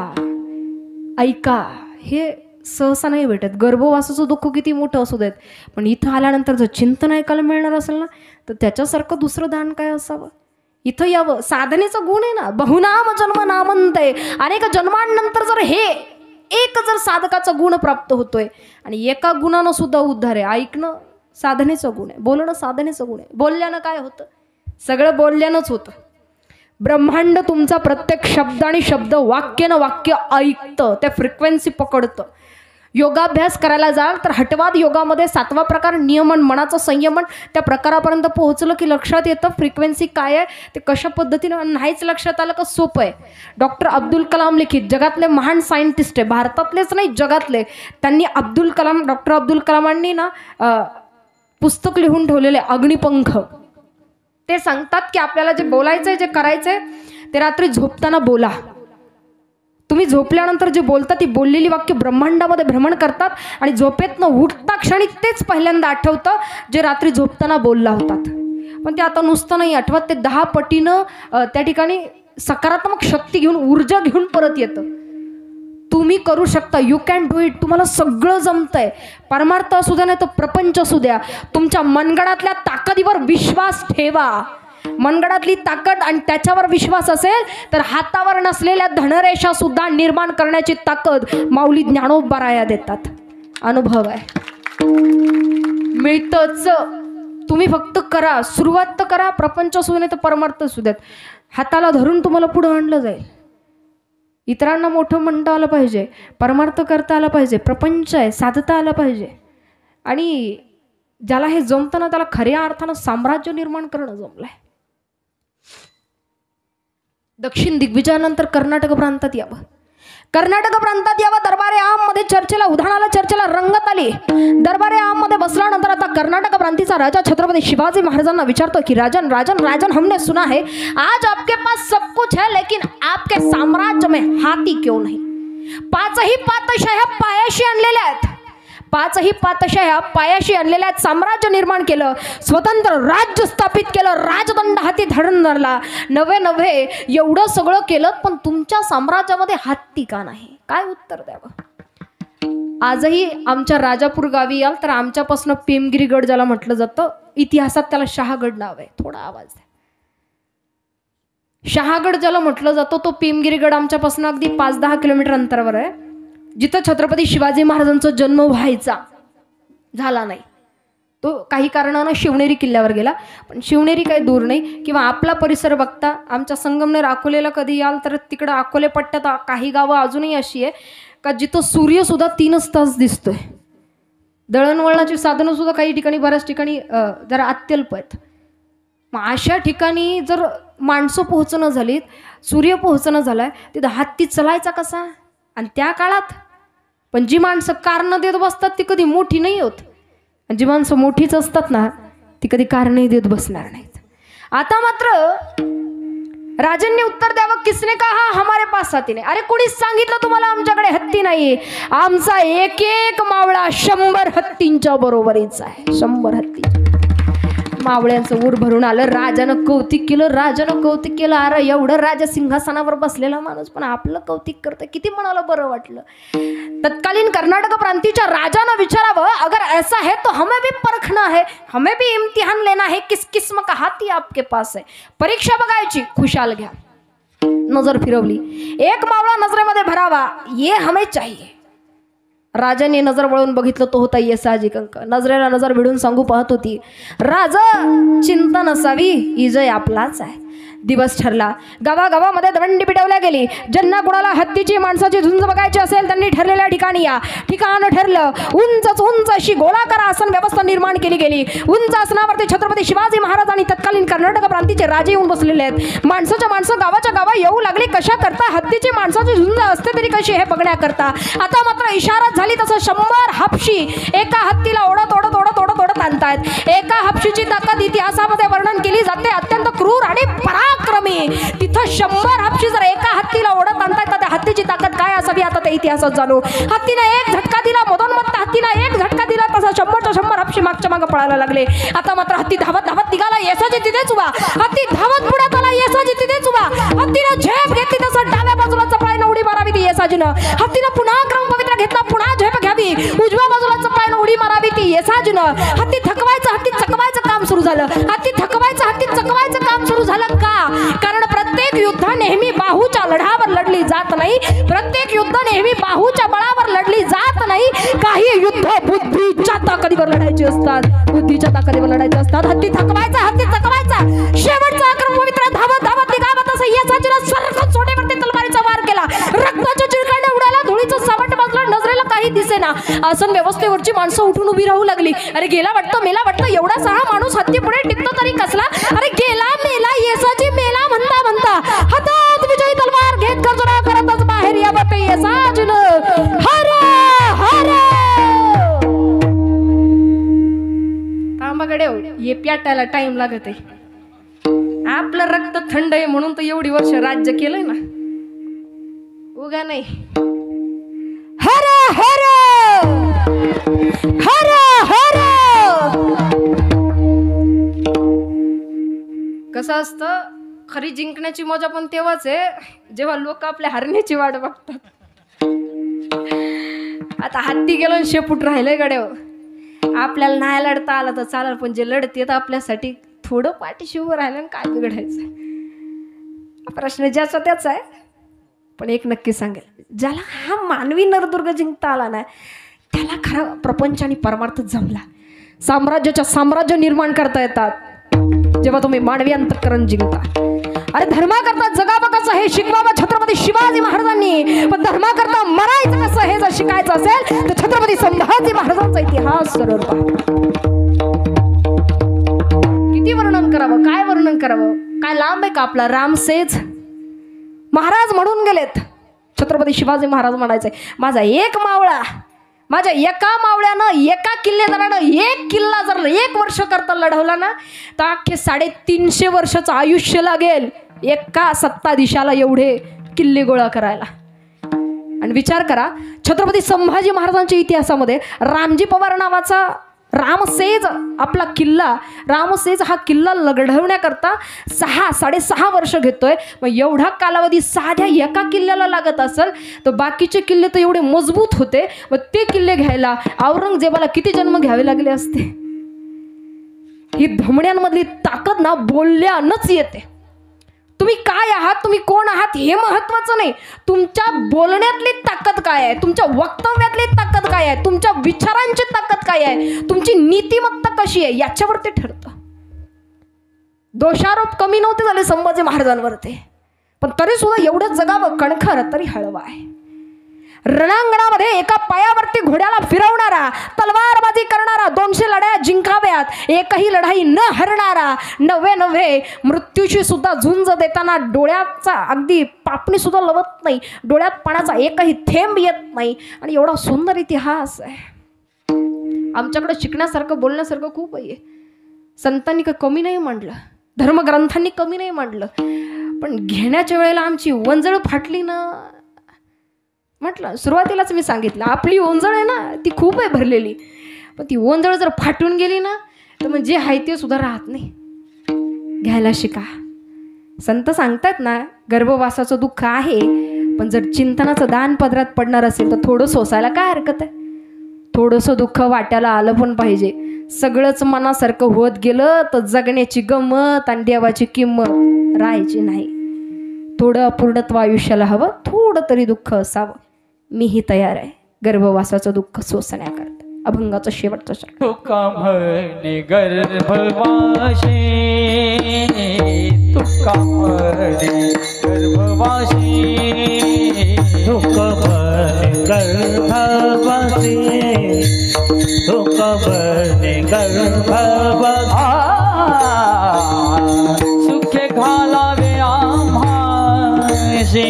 ऐका, हे सहसा नाही भेटत. गर्भवासाचं दुःख किती मोठं असू देत, पण इथं आल्यानंतर जर चिंतन ऐकायला मिळणार असेल ना तर त्याच्यासारखं दुसरं दान काय असावं. इथं यावं. साधनेचा गुण आहे ना, बहुनाम जन्म नामंते. अनेक जन्मांनंतर जर हे एक जर साधकाचा गुण प्राप्त होतोय आणि एका गुणानं सुद्धा उद्धार आहे. ऐकणं साधनेचं गुण आहे, बोलणं साधनेचं गुण आहे. बोलल्यानं काय होतं? सगळं बोलल्यानंच होतं. ब्रह्मांड तुमचा प्रत्येक शब्द आणि शब्द, वाक्य न वाक्य ऐकतं, त्या फ्रिक्वेन्सी पकडतं. योगाभ्यास करायला जाल तर हटवाद योगामध्ये 7वा प्रकार नियमन, मनाचं संयमन, त्या प्रकारापर्यंत पोहोचलं की लक्षात येतं फ्रिक्वेन्सी काय आहे ते, कशा पद्धतीनं. नाहीच लक्षात आलं का सोपं आहे. डॉक्टर अब्दुल कलाम लिखित, जगातले महान सायंटिस्ट आहे, भारतातलेच नाही जगातले. त्यांनी डॉक्टर अब्दुल कलामांनी ना पुस्तक लिहून ठेवलेले अग्निपंख. ते सांगतात की आपल्याला जे बोलायचंय, जे करायचंय ते रात्री झोपताना बोला. तुम्ही झोपल्यानंतर जे बोलता ती बोललेली वाक्य ब्रह्मांडामध्ये भ्रमण करतात आणि झोपेतनं उठता क्षणी तेच पहिल्यांदा आठवतं जे रात्री झोपताना बोलला होतात. पण ते आता नुसतं नाही आठवत, ते 10 पटीनं त्या ठिकाणी सकारात्मक शक्ती घेऊन, ऊर्जा घेऊन परत येतं. तुम्ही करू शकता. You can do it. तुम्हाला सगळं जमतंय. परमार्थ असू द्या नाही तर प्रपंच असू द्या. तुमच्या मनगडातल्या ताकदीवर विश्वास ठेवा. मनगडातली ताकद आणि त्याच्यावर विश्वास असेल तर हातावर नसलेल्या धनरेषा सुद्धा निर्माण करण्याची ताकद माऊली ज्ञानोबराया देतात. अनुभव आहे, मिळतच. तुम्ही फक्त करा, सुरुवात तर करा. प्रपंच असू नाही तर परमार्थ असू द्यात, हाताला धरून तुम्हाला पुढे आणलं जाईल. इतरांना मोठं म्हणता आलं पाहिजे, परमार्थ करता आला पाहिजे, प्रपंच आहे साधता आला पाहिजे. आणि ज्याला हे जमतं ना त्याला खऱ्या अर्थानं साम्राज्य निर्माण करणं जमलंय. दक्षिण दिग्विजयानंतर कर्नाटक प्रांतात यावं. कर्नाटक प्रांतात यावं. दरबारे आममध्ये चर्चेला उधाणाला, चर्चेला रंगत आली. दरबारे आममध्ये बसल्यानंतर आता कर्नाटक प्रांतीचा राजा छत्रपती शिवाजी महाराजांना विचारतो की राजन राजन राजन, हमने सुना है आज आपके पास सब कुछ है लेकिन आपके साम्राज्य में हाथी क्यों नहीं. 5ही पातशाह्या पायाशी आणलेल्या आहेत. 5ही पातशाह्या पायाशी आणलेल्या आहेत. साम्राज्य निर्माण केलं, स्वतंत्र राज्य स्थापित केलं, राजदंड हाती धरून धरला, नवे एवढं सगळं केलं, पण तुमच्या साम्राज्यामध्ये हत्ती का नाही? काय उत्तर द्यावं? आजही आमच्या राजापूर गावी याल तर आमच्यापासून पेमगिरीगड ज्याला म्हटलं जातं, इतिहासात त्याला शहागड नाव आहे. थोडा आवाज द्या. शहागड ज्याला म्हटलं जातं तो पेमगिरीगड आमच्यापासून अगदी 5-10 किलोमीटर अंतरावर आहे, जिथं छत्रपती शिवाजी महाराजांचा जन्म व्हायचा. झाला नाही तो, काही कारणानं शिवनेरी किल्ल्यावर गेला. पण शिवनेरी काही दूर नाही. किंवा आपला परिसर बघता, आमच्या संगमनेर अकोलेला कधी याल तर तिकडं अकोले पट्ट्यात काही गावं अजूनही अशी आहे का जिथं सूर्यसुद्धा 3च तास दिसतोय. दळणवळणाची साधनं सुद्धा काही ठिकाणी, बऱ्याच ठिकाणी जरा अत्यल्प आहेत. मग अशा ठिकाणी जर माणसं पोहोचणं झालीत, सूर्य पोहोचणं झालाय, तिथं हत्ती चलायचा कसा? आणि त्या काळात पण जी माणसं कारणं देत बसतात ती कधी मोठी नाही होत, आणि जी माणसं मोठीच असतात ना ती कधी कारणही देत बसणार नाहीत. आता मात्र राजांनी उत्तर द्यावं, किसने कहा हमारे पास हत्ती नाही. अरे कोणीच सांगितलं तुम्हाला आमच्याकडे हत्ती नाहीये? आमचा एक एक मावळा 100 हत्तींच्या बरोबरीचा आहे. 100 हत्ती. मावळ्यांचं ऊर भरून आलं. राजानं कौतिक केलं. अरे एवढं राजा सिंहासनावर बसलेला माणूस पण आपलं कौतिक करतं, किती मनाला बरं वाटलं. तत्कालीन कर्नाटक प्रांतीच्या राजानं विचारावं, अगर ऐसा है तो हमें भी परखना है, हमें भी इम्तिहान लेना है, किस किस्म का हाथी आपके पास है, परीक्षा बघायची, खुशाल घ्या. नजर फिरवली, एक मावळा नजरेमध्ये भरावा, ये हमें चाहिए. राजाने नजर वळून बघितलं, तो होता येसाजी कंक. नजरेला नजर भिडून सांगू पाहत होती, राजा चिंता नसावी, इजय आपलाच आहे. दिवस ठरला. गावागावामध्ये दवंडी पिटवल्या गेली. ज्यांना कुणाला हत्तीची माणसाची झुंज बघायची असेल त्यांनी ठरलेल्या ठिकाणी या. ठिकाण ठरलं. उंच अशी गोलाकार आसन व्यवस्था निर्माण केली गेली. उंच आसनावरती छत्रपती शिवाजी महाराज आणि तत्कालीन कर्नाटक प्रांतीचे राजे येऊन बसलेले आहेत. माणसं गावाच्या गावा येऊ लागली. कशा करता हत्तीची माणसाची झुंज असते तरी कशी हे बघण्याकरता. आता मात्र इशारा झाली तसं 100 हापशी एका हत्तीला ओढत आणतायत. एका हापशीची ताकद इतिहासामध्ये वर्णन केली जाते, अत्यंत क्रूर आणि पराक्रमी. तिथं 100 हापशी जर एका हत्तीला ओढत आणतायत तर त्या हत्तीची ताकद काय असावी आता ते इतिहासात जाणू. हत्तीने एक झटका दिला, मधोन्मत्त हत्तीने एक झटका दिला, तसा 100 हापशी मागच्या मागे पळायला लागले. आता मात्र हत्ती धावत निघाला. येसाजी तिथेच उभा. हत्ती धावत पुढे आला. येसाजी तिथेच उभा. हत्तीनं झेप घेतली तसं डाव्या बाजूला चपळाईनं उडी मारावी ती येसाजीनं. हत्तीनं पुन्हा क्रम पवित्र घेतला, पुन्हा झेप घ्यावी, उजव्या बाजूला चपळाईनं उडी मारावी ती येसाजीनं. हत्ती चकवायचं काम सुरू झालं. हत्ती चकवायचं काम सुरू झालं का? कारण प्रत्येक युद्ध नेहमी बाहूच्या लढावर लढली जात नाही. प्रत्येक युद्ध नेहमी बाहूच्या बळावर लढली जात नाही. काही युद्ध बुद्धीच्या ताकदीवर लढायची असतात. हत्ती थकवायचा. शेवटचा आक्रमण पवित्र धावत निघावा तसं येसाजीनं सरकत सोनेवरती तलवारीचा वार केला. रक्ताच्या चिळकांड्या उडाल्या, धुळीचं सावट वाजलं, नजरेला काही दिसेना. आसन व्यवस्थेवरची माणसं उठून उभी राहू लागली. अरे गेला वाटतं, मेला वाटतं. एवढा सहा माणूस हत्ती पुढे टिकतो तरी कसला? अरे गेला मेला, येसाजी मेला म्हणता हातात विजयी तलवार घेत गर्जना करतच बाहेर यावं ते येसाजीनं. थांबाकडे हे प्याटायला टाइम लागत आहे. आपलं रक्त थंड आहे म्हणून तर एवढी वर्ष राज्य केलंय ना, उगा नाही. हर हर हर हर. कसं असतं, खरी जिंकण्याची मजा पण तेव्हाच आहे जेव्हा लोक आपल्या हरण्याची वाट बघतात. आता हत्ती गेलो शेपूट राहिलंय गड्यावर. आपल्याला नाही लढता आलं तर चालेल, पण जे लढते तर आपल्यासाठी थोडं पाठीशी उभं राहिलं काय बिघडायचं. प्रश्न ज्याचा त्याचा आहे, पण एक नक्की सांगेल, ज्याला हा मानवी नरदुर्ग जिंकता आला नाही त्याला खरा प्रपंच आणि परमार्थ जमला. साम्राज्य निर्माण करता येतात जेव्हा तुम्ही मानवी अंतःकरण जिंकता. अरे धर्माकरता जगावं कसं हे शिकवावं छत्रपती शिवाजी महाराजांनी, पण धर्माकरता मरायचं कसं हे जर शिकायचं असेल तर छत्रपती संभाजी महाराजांचा इतिहास सरळ किती वर्णन करावं, काय वर्णन करावं, काय लांब आहे का आपला. रामसेज महाराज म्हणून गेलेत, छत्रपती शिवाजी महाराज म्हणायचे माझा एक मावळा, माझ्या एका मावळ्यानं एका किल्लेदारानं एक किल्ला जर 1 वर्ष करता लढवला ना तर अख्खे 350 वर्षाचं आयुष्य लागेल एका सत्ताधीशाला एवढे किल्ले गोळा करायला. आणि विचार करा, छत्रपती संभाजी महाराजांच्या इतिहासामध्ये रामजी पवार नावाचा रामसेज आपला किल्ला, रामसेज हा किल्ला लढवण्याकरता 6-6.5 वर्ष घेतोय. मग एवढा कालावधी साध्या एका किल्ल्याला लागत असेल तर बाकीचे किल्ले तर एवढे मजबूत होते. मग ते किल्ले घ्यायला औरंगजेबाला किती जन्म घ्यावे लागले असते. ही धमण्यांमधली ताकद ना बोलल्यानच येते. तुम्ही काय आहात, तुम्ही कोण आहात हे महत्वाचं नाही, तुमच्या बोलण्यातली ताकद काय आहे, तुमच्या वक्तव्यातली ताकद काय आहे, तुमच्या विचारांची ताकद काय आहे, तुमची नीतिमत्ता कशी आहे याच्यावर ते ठरतं. दोषारोप कमी नव्हते झाले संभाजी महाराजांवरती, पण तरी सुद्धा एवढं जगावं कणखर तरी हळवा आहे. रणांगणामध्ये एका पायावरती घोड्याला फिरवणारा, तलवारबाजी करणारा, 200 लढाया जिंकाव्यात, एकही लढाई न हरणारा, नव्हे नव्हे मृत्यूशी सुद्धा झुंज देताना डोळ्याचा अगदी पापणी सुद्धा लवत नाही, डोळ्यात पाण्याचा एकही थेंब येत नाही, आणि एवढा सुंदर इतिहास आहे. आमच्याकडे शिकण्यासारखं बोलण्यासारखं खूप आहे. संतांनी का कमी नाही मांडलं, धर्मग्रंथांनी कमी नाही मांडलं, पण घेण्याच्या वेळेला आमची वंजळ फाटली ना. म्हटलं सुरुवातीलाच मी सांगितलं, आपली ओंजळ आहे ना ती खूप आहे भरलेली, पण ती ओंजळ जर फाटून गेली ना तर मग जे आहे ते सुद्धा राहत नाही. घ्यायला शिका. संत सांगतात ना, गर्भवासाचं दुःख आहे, पण जर चिंतनाचं दान पदरात पडणार असेल तर थोडं सोसायला काय हरकत आहे. थोडंसं दुःख वाट्याला आलं पण पाहिजे. सगळंच मनासारखं होत गेलं तर जगण्याची गंमत आणि देवाची किंमत राहायची नाही. थोडं अपूर्णत्व आयुष्याला हवं, थोडं तरी दुःख असावं. मीही तयार आहे गर्भवासाचं दुःख सोसण्याकरता. अभंगाचा शेवटचा शब्द. तुका म्हणे गर्भवाशी, तुका म्हणे गर्भवाशी, तुका म्हणे गर्भवासी, तुका म्हणे गर्भवासी. सुखे घालावे आम्हाशी,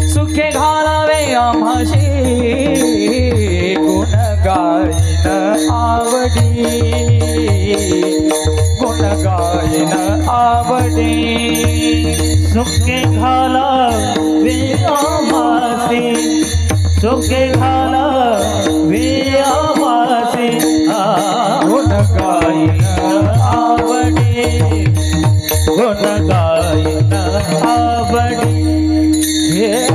सुखे घालावे आम्हाशी, गुण गायन आवडी, गुण गायन आवडी. सुखे घालावे आम्हासी, सुखे घालावे आम्हासी, गुण गायन आवडी, गुण गायन आवडी. हेच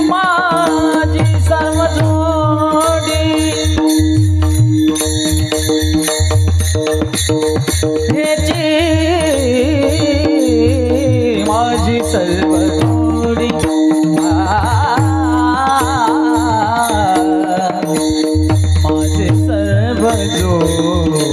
माझी सर्व जोडी, हेची माझी सर्व जोडी. माझे सर्व जोडी.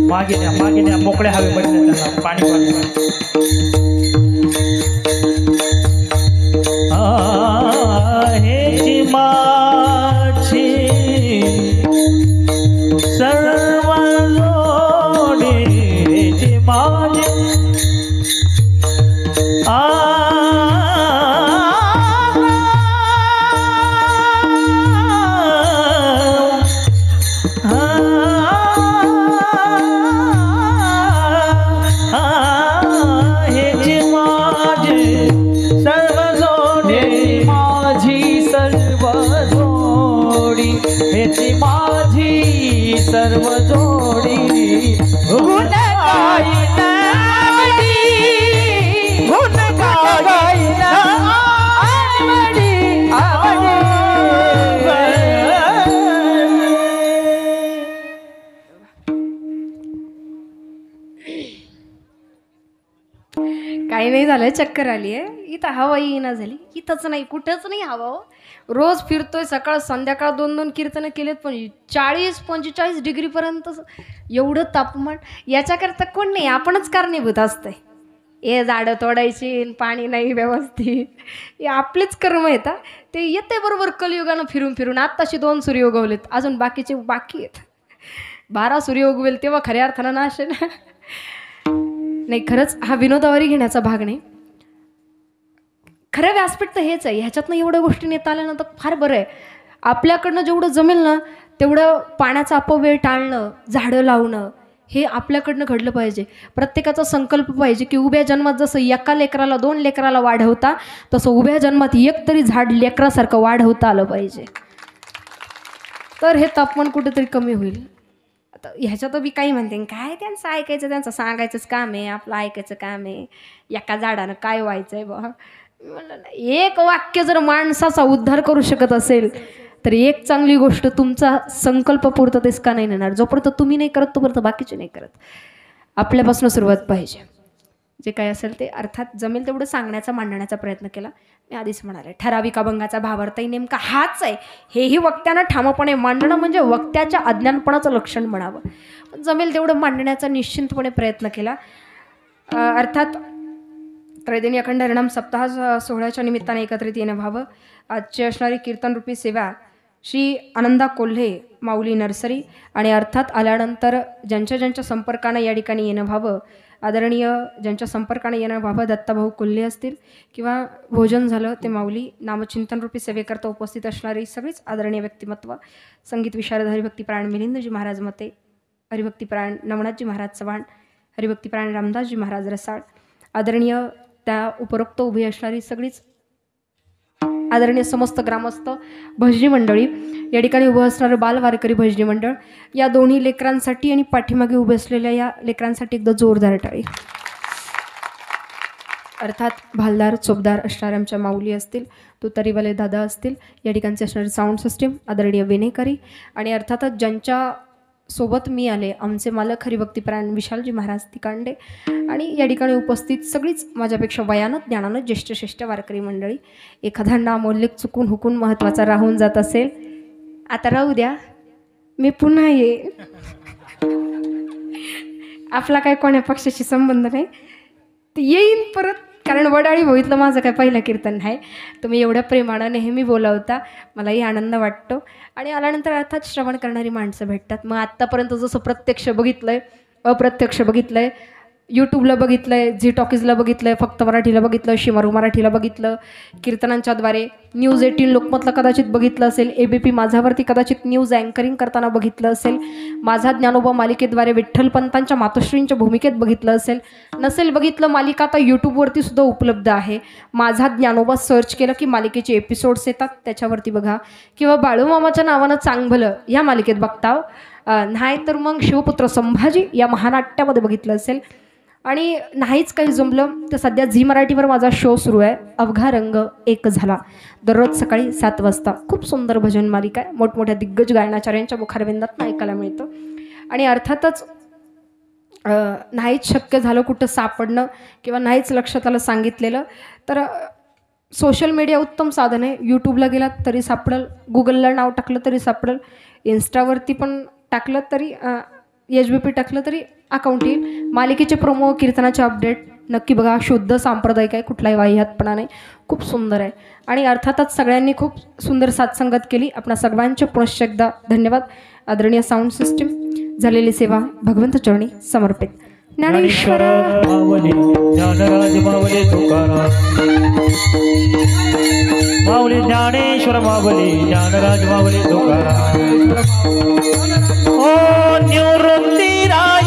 मागे द्या मोकळ्या हवेमध्ये त्यांना पाणी पाणी. हेची माझी सर्व जोडी, हेची माझी सर्व जोडी. गुण गायन आवडी, गुण गायन आवडी, आवडी. काय काही नाही झालं, चक्कर आली आहे. इथं हवा येईना झाली. इथंच नाही, कुठंच नाही हवा हो. रोज फिरतोय, सकाळ संध्याकाळ 2-2 कीर्तनं केलेत, पण 40-45 डिग्रीपर्यंत एवढं तापमान. याच्याकरता कोण नाही, आपणच कारणीभूत असतंय. हे झाडं तोडायची, पाणी नाही व्यवस्थित, हे आपलेच कर्म येतात. ते येते बरोबर कलियुगानं फिरून फिरून. आत्ताशी 2 सूर्य उगवलेत, अजून बाकीचे बाकी आहेत. 12 सूर्य उगवेल तेव्हा खऱ्या अर्थानं नाश आहे ना. नाही, खरंच हा विनोदावरी घेण्याचा भाग नाही. खरं व्यासपीठ तर हेच आहे. ह्याच्यातनं एवढ्या गोष्टी नेता आल्यानंतर फार बरं आहे. आपल्याकडनं जेवढं जमेल ना तेवढं पाण्याचा अपव्यय टाळणं, झाडं लावणं, हे आपल्याकडनं घडलं पाहिजे. प्रत्येकाचा संकल्प पाहिजे की उभ्या जन्मात जसं एका लेकराला 2 लेकराला वाढवता, तसं उभ्या जन्मात एक तरी झाड लेकरासारखं वाढवता आलं पाहिजे. तर हे तापमान कुठेतरी कमी होईल. आता ह्याच्यात मी काही म्हणते, काय त्यांचं ऐकायचं, त्यांचं सांगायचंच काम आहे, आपलं ऐकायचं काम आहे. एका झाडानं काय व्हायचं आहे बा. म्हणलं ना, एक वाक्य जर माणसाचा उद्धार करू शकत असेल तर एक चांगली गोष्ट तुमचा संकल्प पूर्ततेस का नाही नेणार. जोपर्यंत तुम्ही नाही करत तोपर्यंत बाकीचे नाही करत. आपल्यापासून सुरुवात पाहिजे. जे काय असेल ते अर्थात जमेल तेवढं सांगण्याचा, मांडण्याचा प्रयत्न केला. मी आधीच म्हणाले, ठराविक अभंगाचा भावार्थही नेमका हाच आहे. हेही वक्त्यानं ठामपणे मांडणं म्हणजे वक्त्याच्या अज्ञानपणाचं लक्षण म्हणावं. पण जमेल तेवढं मांडण्याचा निश्चिंतपणे प्रयत्न केला. अर्थात त्रैदिनी अखंड हरिनाम सप्ताह सोहळ्याच्या निमित्ताने एकत्रित येणं व्हावं. आजची असणारी कीर्तनरूपी सेवा श्री आनंदा कोल्हे माऊली नर्सरी आणि अर्थात आल्यानंतर ज्यांच्या संपर्कानं या ठिकाणी येणं व्हावं. आदरणीय ज्यांच्या संपर्काने येणं व्हावं, दत्ताभाऊ कोल्हे असतील किंवा भोजन झालं ते माऊली. नामचिंतनरूपी सेवेकरता उपस्थित असणारी सगळीच आदरणीय व्यक्तिमत्व. संगीत विशारद हरिभक्तीपरायण मिलिंदजी महाराज मते, हरिभक्तीपरायण नवनाथजी महाराज चव्हाण, हरिभक्तीपरायण रामदासजी महाराज रसाळ, आदरणीय त्या उपरोक्त उभी असणारी सगळीच आदरणीय समस्त ग्रामस्थ भजनी मंडळी, या ठिकाणी उभं असणारं बालवारकरी भजनी मंडळ, या दोन्ही लेकरांसाठी आणि पाठीमागे उभे असलेल्या या लेकरांसाठी एकदा जोरदार टाळी. अर्थात भालदार चोपदार असणारे आमच्या माऊली असतील, तुतारीवाले दादा असतील, या ठिकाणचे असणारे साऊंड सिस्टीम आदरणीय विनेकरी आणि अर्थातच ज्यांच्या सोबत मी आले आमचे मालक हरिभक्तीपरायण विशालजी महाराज तिकांडे आणि या ठिकाणी उपस्थित सगळीच माझ्यापेक्षा वयानं ज्ञानानं ज्येष्ठ वारकरी मंडळी. एखादा नाम उल्लेख चुकून हुकून महत्त्वाचा राहून जात असेल, आता राहू द्या, मी पुन्हा येईन. आपला काय कोण्या पक्षाशी संबंध नाही, तर येईन परत. कारण वडाळी भोईतलं माझं काय पहिलं कीर्तन नाही. तुम्ही एवढ्या प्रेमानं नेहमी बोलावता, मलाही आनंद वाटतो. आणि आल्यानंतर अर्थात श्रवण करणारी माणसं भेटतात. मग आत्तापर्यंत जसं प्रत्यक्ष बघितलं आहे, अप्रत्यक्ष बघितलं आहे, यूट्यूबला बघितलं आहे, झी टॉकीजला बघितलं आहे, फक्त मराठीला बघितलं, शिमारू मराठीला बघितलं, कीर्तनांच्याद्वारे न्यूज 18 लोकमतला कदाचित बघितलं असेल, ABP माझावरती कदाचित न्यूज अँकरिंग करताना बघितलं असेल, माझा ज्ञानोबा मालिकेद्वारे विठ्ठलपंतांच्या मातोश्रींच्या भूमिकेत बघितलं असेल. नसेल बघितलं, मालिका आता यूट्यूबवरती सुद्धा उपलब्ध आहे. माझा ज्ञानोबा सर्च केलं की मालिकेचे एपिसोड्स येतात, त्याच्यावरती बघा. किंवा बाळूमामाच्या नावानं चांगभलं या मालिकेत बघताव, नाही तर मग शिवपुत्र संभाजी या महानाट्यामध्ये बघितलं असेल. आणि नाहीच काही जमलं तर सध्या झी मराठीवर माझा शो सुरू आहे, अवघा रंग एक झाला. दररोज सकाळी 7 वाजता खूप सुंदर भजन मालिका आहे, मोठमोठ्या दिग्गज गायनाचार्यांच्या मुखारविंदातून ऐकायला मिळतं. आणि अर्थातच नाहीच शक्य झालं कुठं सापडणं किंवा नाहीच लक्षात आलं सांगितलेलं, तर सोशल मीडिया उत्तम साधन आहे. यूट्यूबला गेलात तरी सापडेल, गुगलला नाव टाकलं तरी सापडेल, इन्स्टावरती पण टाकलं तरी, HBP टाकलं तरी अकाउंट येईल. मालिकेचे प्रोमो, कीर्तनाचे अपडेट नक्की बघा. शुद्ध सांप्रदायिक आहे, कुठलाही वाह्यातपणा नाही, खूप सुंदर आहे. आणि अर्थातच सगळ्यांनी खूप सुंदर साथसंगत केली. आपणा सर्वांचे पुनश्च एकदा धन्यवाद. आदरणीय साऊंड सिस्टीम, झालेली सेवा भगवंत चरणी समर्पित. ज्ञानेश्वर माऊली ज्ञानराज माऊली तुकाराम, माऊली ज्ञानेश्वर माऊली ज्ञानराज माऊली तुकाराम. ओ निवृत्ती राय